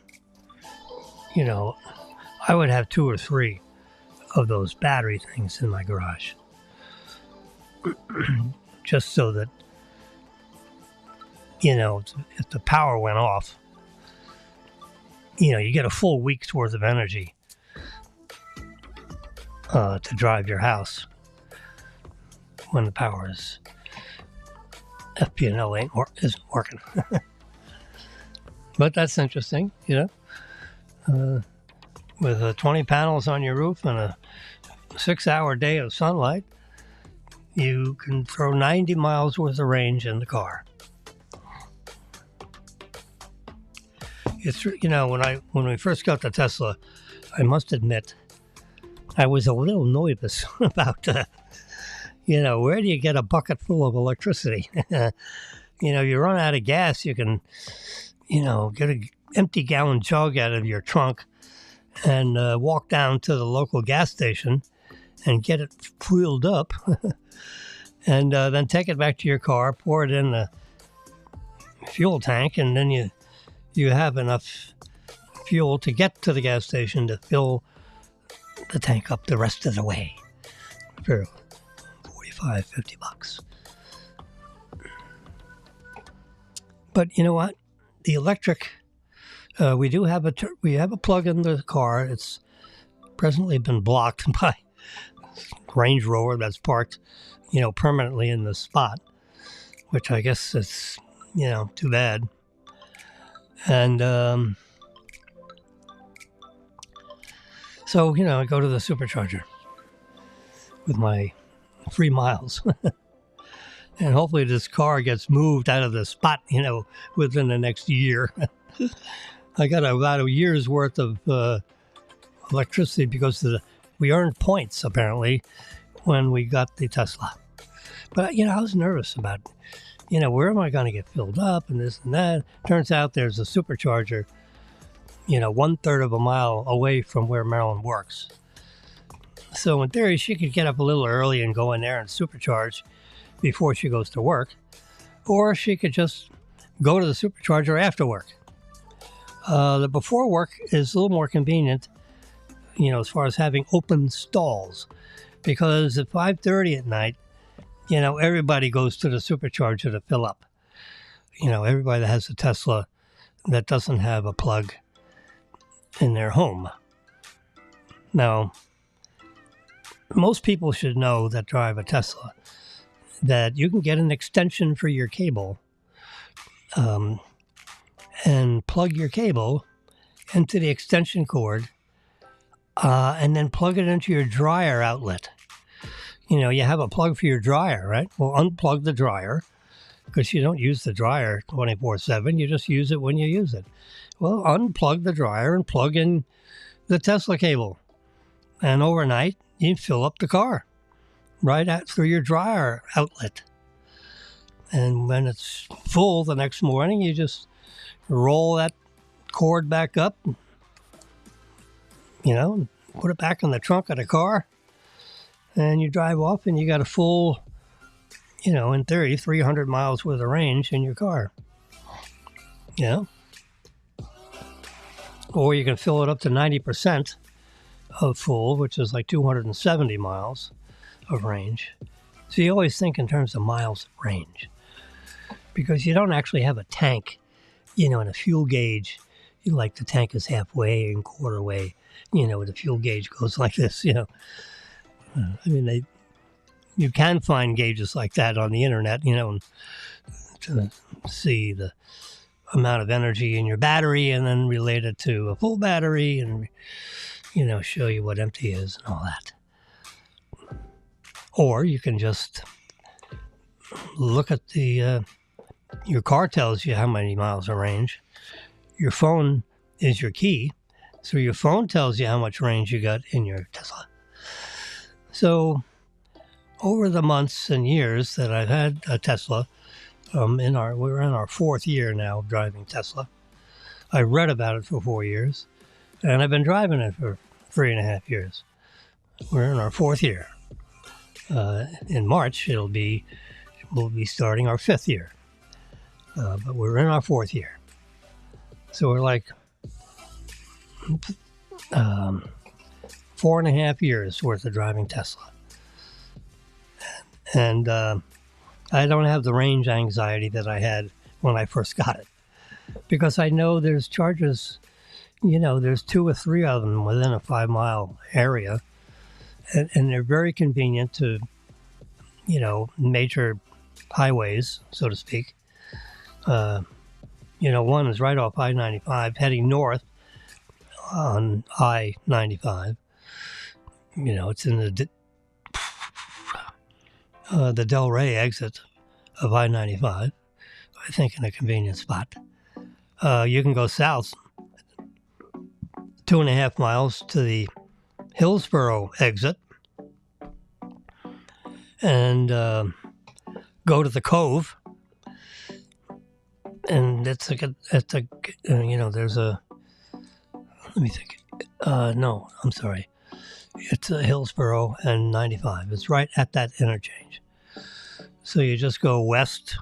I would have 2 or 3 of those battery things in my garage. Just so that, if the power went off, you get a full week's worth of energy to drive your house when the power FP&L isn't working. But that's interesting, with 20 panels on your roof and a 6-hour day of sunlight, you can throw 90 miles worth of range in the car. It's, when we first got the Tesla, I must admit, I was a little nervous about, where do you get a bucket full of electricity? You run out of gas, you can, get an empty gallon jug out of your trunk and walk down to the local gas station and get it fueled up and then take it back to your car, pour it in the fuel tank, and then you have enough fuel to get to the gas station to fill the tank up the rest of the way for $45-50. But you know what? The electric, we have a plug in the car. It's presently been blocked by Range Rover that's parked, permanently in the spot, which I guess is, too bad. And so, I go to the supercharger with my 3 miles. And hopefully this car gets moved out of the spot, within the next year. I got about a year's worth of electricity because we earned points, apparently, when we got the Tesla. But, I was nervous about, where am I going to get filled up and this and that. Turns out there's a supercharger, 1/3 of a mile away from where Marilyn works. So in theory, she could get up a little early and go in there and supercharge before she goes to work. Or she could just go to the supercharger after work. The before work is a little more convenient, as far as having open stalls, because at 5:30 at night, everybody goes to the supercharger to fill up. Everybody that has a Tesla that doesn't have a plug in their home. Now, most people should know that drive a Tesla that you can get an extension for your cable and plug your cable into the extension cord and then plug it into your dryer outlet. You have a plug for your dryer, right? Well, unplug the dryer because you don't use the dryer 24/7. You just use it when you use it. Well, unplug the dryer and plug in the Tesla cable. And overnight, you fill up the car right through your dryer outlet. And when it's full the next morning, you just roll that cord back up, put it back in the trunk of the car, and you drive off and you got a full, in theory, 300 miles worth of range in your car. Or you can fill it up to 90% of full, which is like 270 miles of range. So you always think in terms of miles of range, because you don't actually have a tank, in a fuel gauge. Like the tank is halfway and quarter way, the fuel gauge goes like this, you can find gauges like that on the internet, to see the amount of energy in your battery and then relate it to a full battery and, show you what empty is and all that. Or you can just look at your car tells you how many miles of range. Your phone is your key. So your phone tells you how much range you got in your Tesla. So over the months and years that I've had a Tesla, we're in our 4th year now of driving Tesla. I read about it for 4 years, and I've been driving it for 3.5 years. We're in our 4th year. In March, we'll be starting our 5th year. But we're in our 4th year. So we're like 4.5 years worth of driving Tesla. And I don't have the range anxiety that I had when I first got it, because I know there's chargers, there's 2 or 3 of them within a 5-mile area, and they're very convenient to, major highways, so to speak. One is right off I-95 heading north on I-95. It's in the Del Rey exit of I-95, I think, in a convenient spot. You can go south 2.5 miles to the Hillsboro exit and go to the Cove. And there's a, let me think. No, I'm sorry. It's Hillsboro and 95. It's right at that interchange. So you just go west,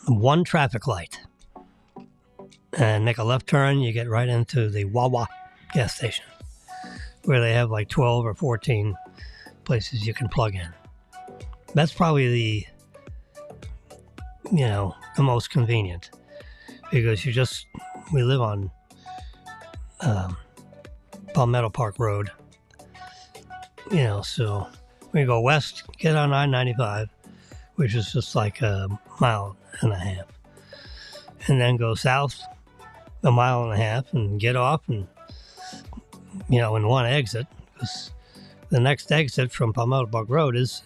1 traffic light, and make a left turn. You get right into the Wawa gas station, where they have like 12 or 14 places you can plug in. That's probably the most convenient, because we live on Palmetto Park Road, so we go west, get on I-95, which is just like 1.5 miles, and then go south 1.5 miles and get off and, in one exit, because the next exit from Palmetto Park Road is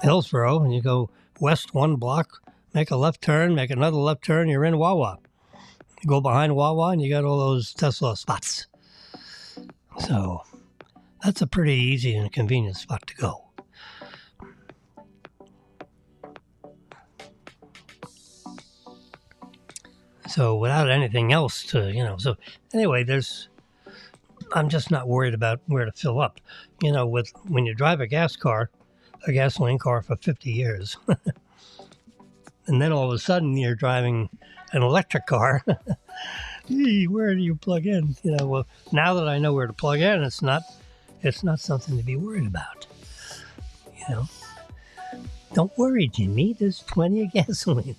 Hillsboro, and you go west 1 block, make a left turn, make another left turn, you're in Wawa. You go behind Wawa and you got all those Tesla spots. So that's a pretty easy and convenient spot to go. So without anything else to, so anyway, I'm just not worried about where to fill up. When you drive a gasoline car for 50 years, And then all of a sudden you're driving an electric car. Gee, where do you plug in? Well, now that I know where to plug in, it's not something to be worried about. Don't worry, Jimmy. There's plenty of gasoline.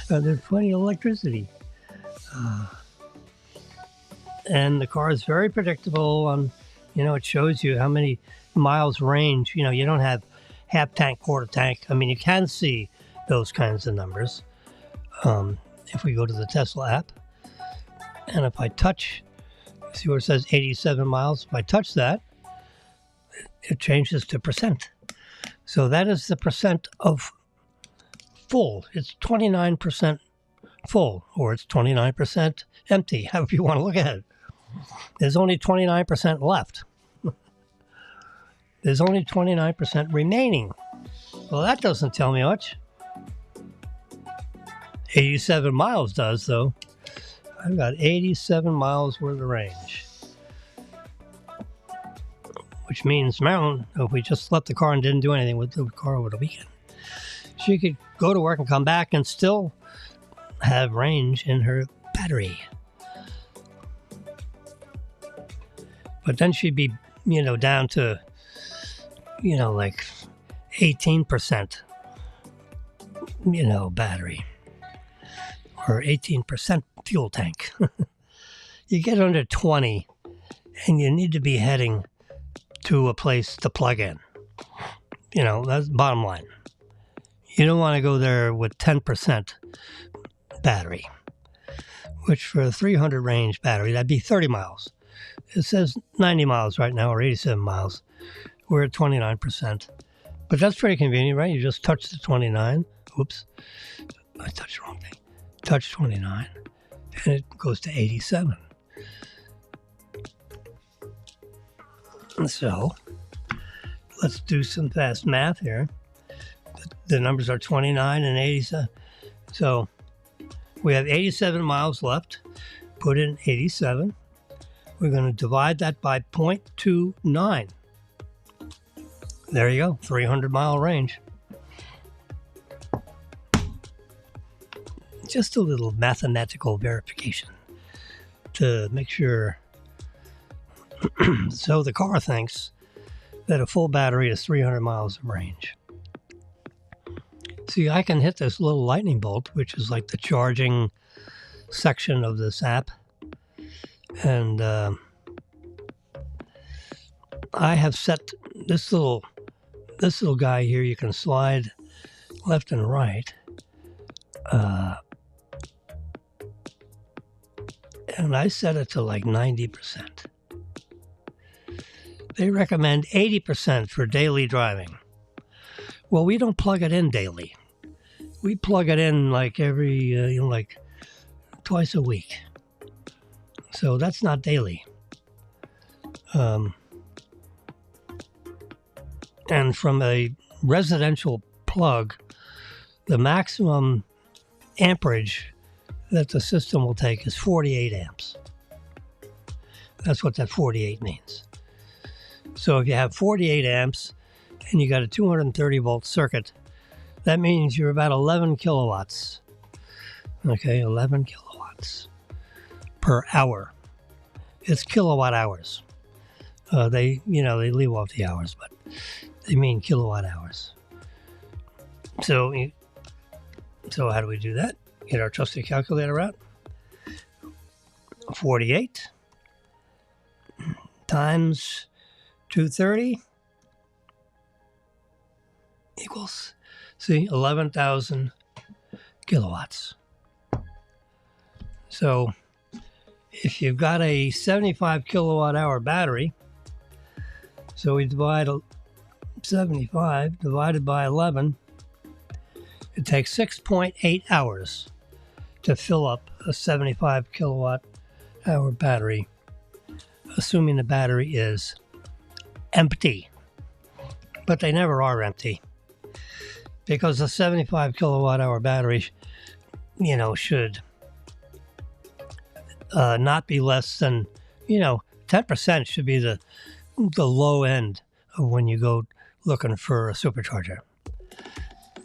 There's plenty of electricity. And the car is very predictable on, it shows you how many miles range. You don't have half tank, quarter tank. I mean, you can see those kinds of numbers. If we go to the Tesla app, and if I touch, see where it says 87 miles? If I touch that, it changes to percent. So that is the percent of full. It's 29% full, or it's 29% empty, however you want to look at it. There's only 29% left. There's only 29% remaining. Well, that doesn't tell me much. 87 miles does, though. I've got 87 miles worth of range. Which means Marilyn, if we just left the car and didn't do anything with the car over the weekend, she could go to work and come back and still have range in her battery. But then she'd be, down to, like 18%, battery. Or 18% fuel tank. You get under 20 and you need to be heading to a place to plug in. That's the bottom line. You don't want to go there with 10% battery, which for a 300 range battery, that'd be 30 miles. It says 90 miles right now, or 87 miles. We're at 29%. But that's pretty convenient, right? You just touch the 29. Oops. I touched the wrong thing. Touch 29, and it goes to 87. So, let's do some fast math here. The numbers are 29 and 87. So, we have 87 miles left. Put in 87. We're going to divide that by 0.29. There you go, 300-mile range. Just a little mathematical verification to make sure. So the car thinks that a full battery is 300 miles of range. See, I can hit this little lightning bolt, which is like the charging section of this app. And I have set this little guy here. You can slide left and right. And I set it to like 90%. They recommend 80% for daily driving. Well, we don't plug it in daily. We plug it in like every, like twice a week. So that's not daily. And from a residential plug, the maximum amperage that the system will take is 48 amps. That's what that 48 means. So if you have 48 amps and you got a 230 volt circuit, that means you're about 11 kilowatts. Okay, 11 kilowatts per hour. It's kilowatt hours. They leave off the hours, but they mean kilowatt hours. So how do we do that? Get our trusty calculator out. 48 times 230 equals, 11,000 kilowatts. So if you've got a 75 kilowatt hour battery, so we divide 75 divided by 11, it takes 6.8 hours to fill up a 75 kilowatt hour battery, assuming the battery is empty. But they never are empty, because a 75 kilowatt hour battery, should not be less than, 10% should be the low end of when you go looking for a supercharger.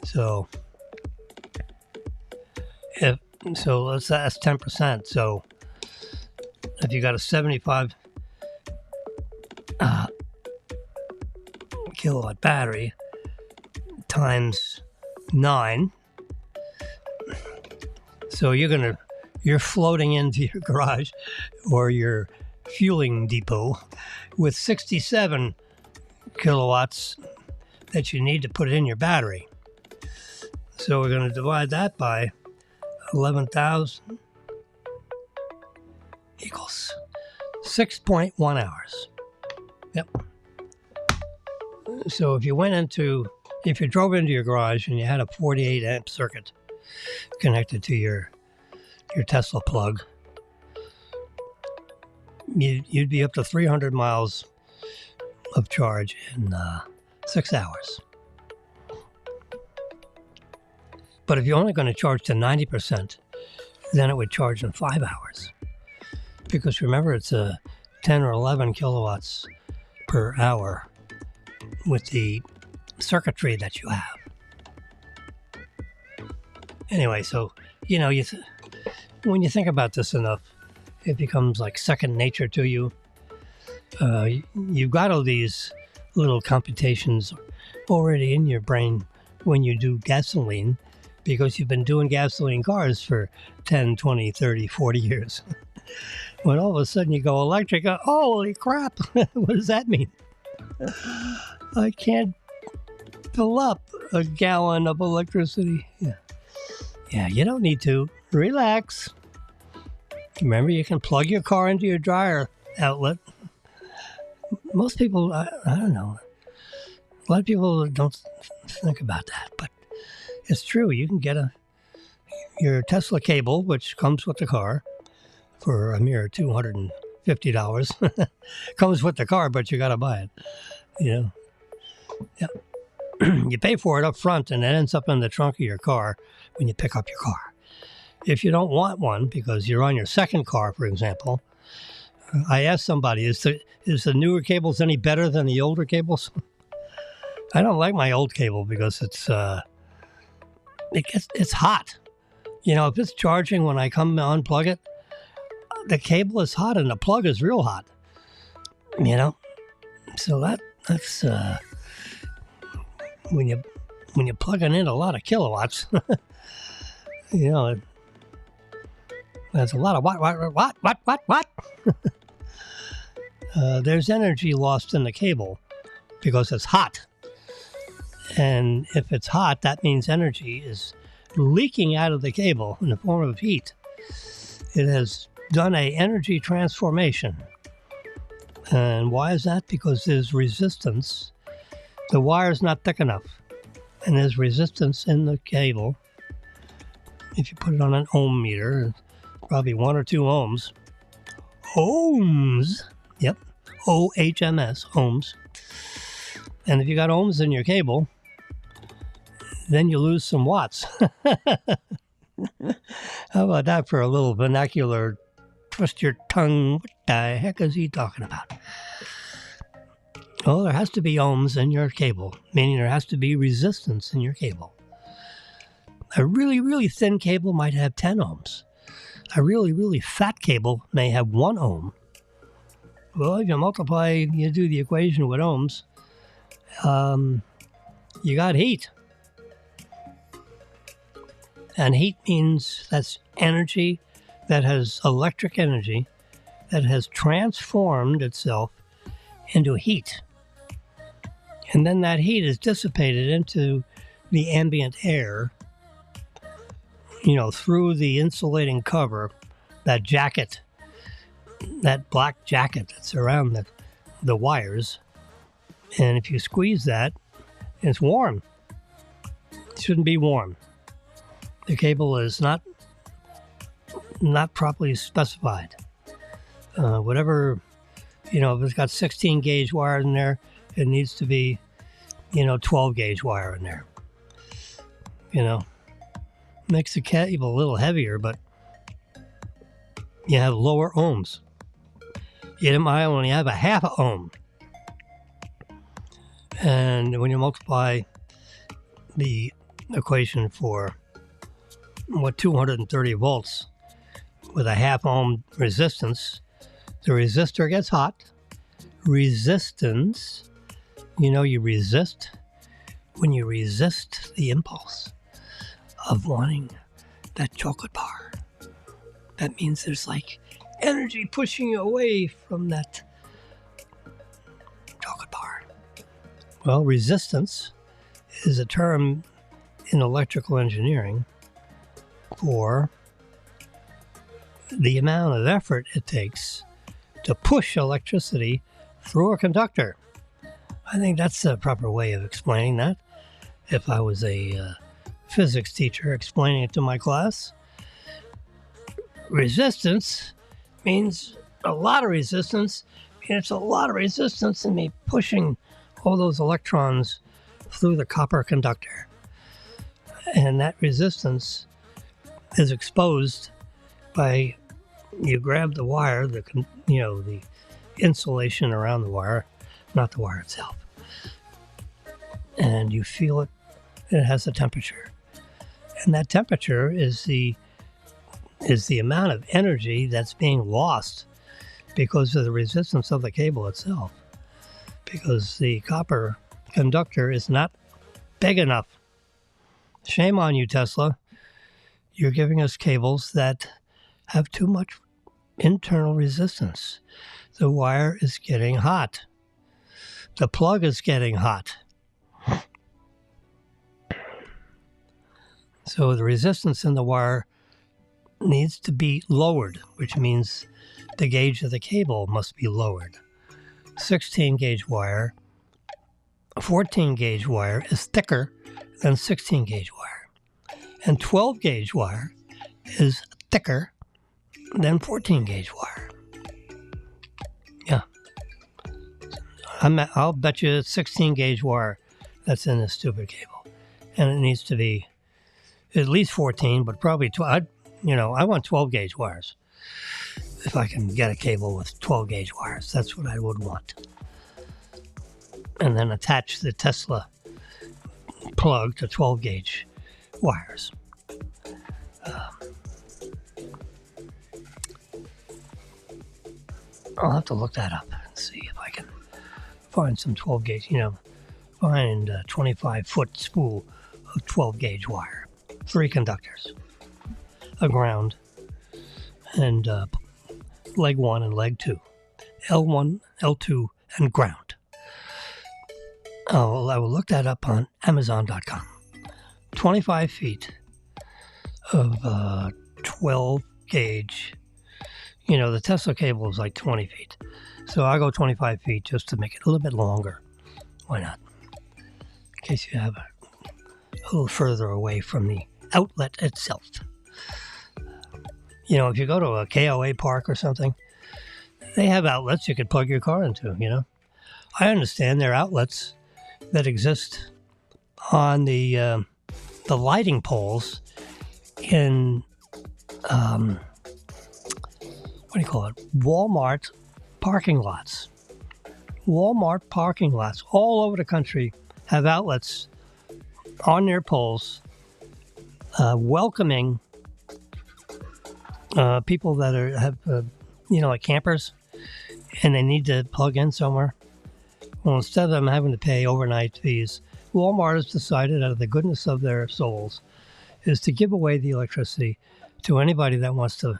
So That's 10%. So if you got a 75 kilowatt battery times 9, so you're floating into your garage or your fueling depot with 67 kilowatts that you need to put in your battery. So we're going to divide that by 11,000 equals 6.1 hours. Yep. So if you drove into your garage and you had a 48 amp circuit connected to your Tesla plug, you'd be up to 300 miles of charge in 6 hours. But if you're only going to charge to 90%, then it would charge in 5 hours. Because remember, it's a 10 or 11 kilowatts per hour with the circuitry that you have. Anyway, so, when you think about this enough, it becomes like second nature to you. You've got all these little computations already in your brain when you do gasoline, because you've been doing gasoline cars for 10, 20, 30, 40 years. When all of a sudden you go electric, holy crap, what does that mean? I can't fill up a gallon of electricity. Yeah, you don't need to. Relax. Remember, you can plug your car into your dryer outlet. Most people, I don't know. A lot of people don't think about that, but it's true. You can get your Tesla cable, which comes with the car, for a mere $250. Comes with the car, but you got to buy it. Yeah. You pay for it up front, and it ends up in the trunk of your car when you pick up your car. If you don't want one because you're on your second car, for example, I asked somebody, is the newer cables any better than the older cables? I don't like my old cable because it's hot. If it's charging when I come to unplug it, the cable is hot and the plug is real hot. So that's when you're plugging in a lot of kilowatts, that's a lot of what? There's energy lost in the cable because it's hot. And if it's hot, that means energy is leaking out of the cable in the form of heat. It has done an energy transformation. And why is that? Because there's resistance. The wire's not thick enough. And there's resistance in the cable. If you put it on an ohm meter, probably 1 or 2 ohms. Ohms. Yep. OHMS, ohms. And if you got ohms in your cable, then you lose some watts. How about that for a little vernacular twist your tongue? What the heck is he talking about? Well, there has to be ohms in your cable, meaning there has to be resistance in your cable. A really, really thin cable might have 10 ohms. A really, really fat cable may have 1 ohm. Well, if you do the equation with ohms, you got heat. And heat means that's energy that has electric energy that has transformed itself into heat. And then that heat is dissipated into the ambient air, through the insulating cover, that jacket, that black jacket that's around the wires. And if you squeeze that, it's warm. It shouldn't be warm. The cable is not properly specified. If it's got 16 gauge wire in there, it needs to be, 12 gauge wire in there. Makes the cable a little heavier, but you have lower ohms. You might only have a half an ohm. And when you multiply the equation for with 230 volts with a half ohm resistance. The resistor gets hot. Resistance, you resist when you resist the impulse of wanting that chocolate bar. That means there's like energy pushing you away from that chocolate bar. Well, resistance is a term in electrical engineering for the amount of effort it takes to push electricity through a conductor. I think that's the proper way of explaining that. If I was a physics teacher explaining it to my class, resistance means a lot of resistance. And it's a lot of resistance in me pushing all those electrons through the copper conductor. And that resistance is exposed by you grab the wire, the insulation around the wire, not the wire itself. And you feel it. It has a temperature. And that temperature is the amount of energy that's being lost because of the resistance of the cable itself. Because the copper conductor is not big enough. Shame on you, Tesla. You're giving us cables that have too much internal resistance. The wire is getting hot. The plug is getting hot. So the resistance in the wire needs to be lowered, which means the gauge of the cable must be lowered. 16 gauge wire, 14 gauge wire is thicker than 16 gauge wire. And 12 gauge wire is thicker than 14 gauge wire. Yeah. I'll bet you it's 16 gauge wire that's in this stupid cable. And it needs to be at least 14, but probably 12. I want 12 gauge wires. If I can get a cable with 12 gauge wires, that's what I would want. And then attach the Tesla plug to 12 gauge wires. I'll have to look that up and see if I can find some 12 gauge, find a 25-foot spool of 12 gauge wire. 3 conductors, a ground, and leg 1 and leg 2. L1, L2, and ground. I will look that up on Amazon.com. 25 feet of 12 gauge. The Tesla cable is like 20 feet. So I go 25 feet just to make it a little bit longer. Why not? In case you have a little further away from the outlet itself. If you go to a KOA park or something, they have outlets you could plug your car into, I understand there are outlets that exist on the lighting poles in, Walmart parking lots. Walmart parking lots all over the country have outlets on their poles welcoming people that have like campers, and they need to plug in somewhere. Well, instead of them having to pay overnight fees, Walmart has decided, out of the goodness of their souls, is to give away the electricity to anybody that wants to,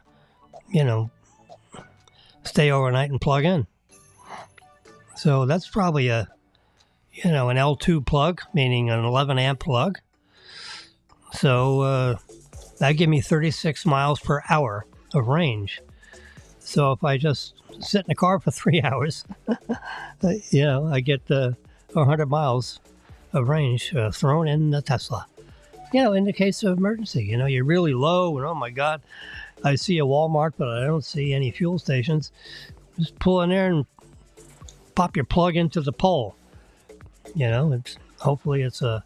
stay overnight and plug in. So that's probably an L2 plug, meaning an 11 amp plug. So that gave me 36 miles per hour of range. So if I just sit in the car for 3 hours, I get 100 miles of range thrown in the Tesla. In the case of emergency, you're really low and, oh my God, I see a Walmart, but I don't see any fuel stations. Just pull in there and pop your plug into the pole. Hopefully it's a.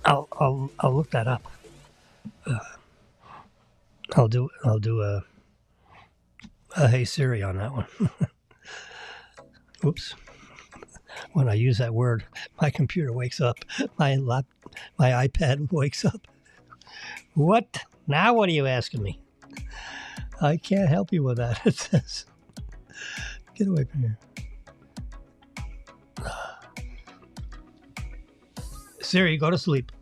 I'll look that up. I'll do a Hey Siri on that one. Oops. When I use that word, my computer wakes up. My iPad wakes up. What? Now what are you asking me? I can't help you with that, it says. Get away from here. Siri, go to sleep.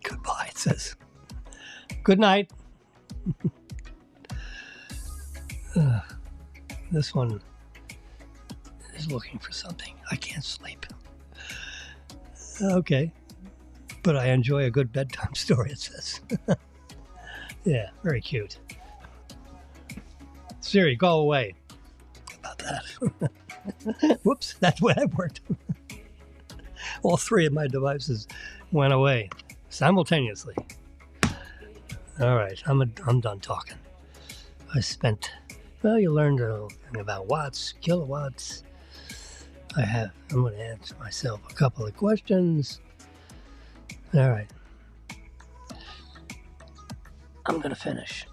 Goodbye, it says. Good night. This one is looking for something. I can't sleep. Okay. But I enjoy a good bedtime story, it says. Yeah, very cute. Siri, go away. How about that? Whoops, that's where that worked. All three of my devices went away simultaneously. All right, I'm done talking. I spent, well, you learned a little thing about watts, kilowatts. I'm going to ask myself a couple of questions. All right. I'm going to finish,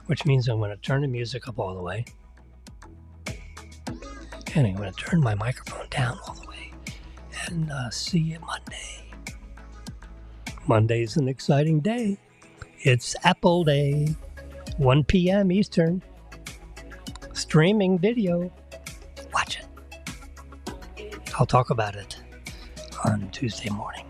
which means I'm going to turn the music up all the way. And I'm going to turn my microphone down all the way. And see you Monday. Monday's an exciting day. It's Apple Day, 1 p.m. Eastern. Streaming video. Watch it. I'll talk about it on Tuesday morning.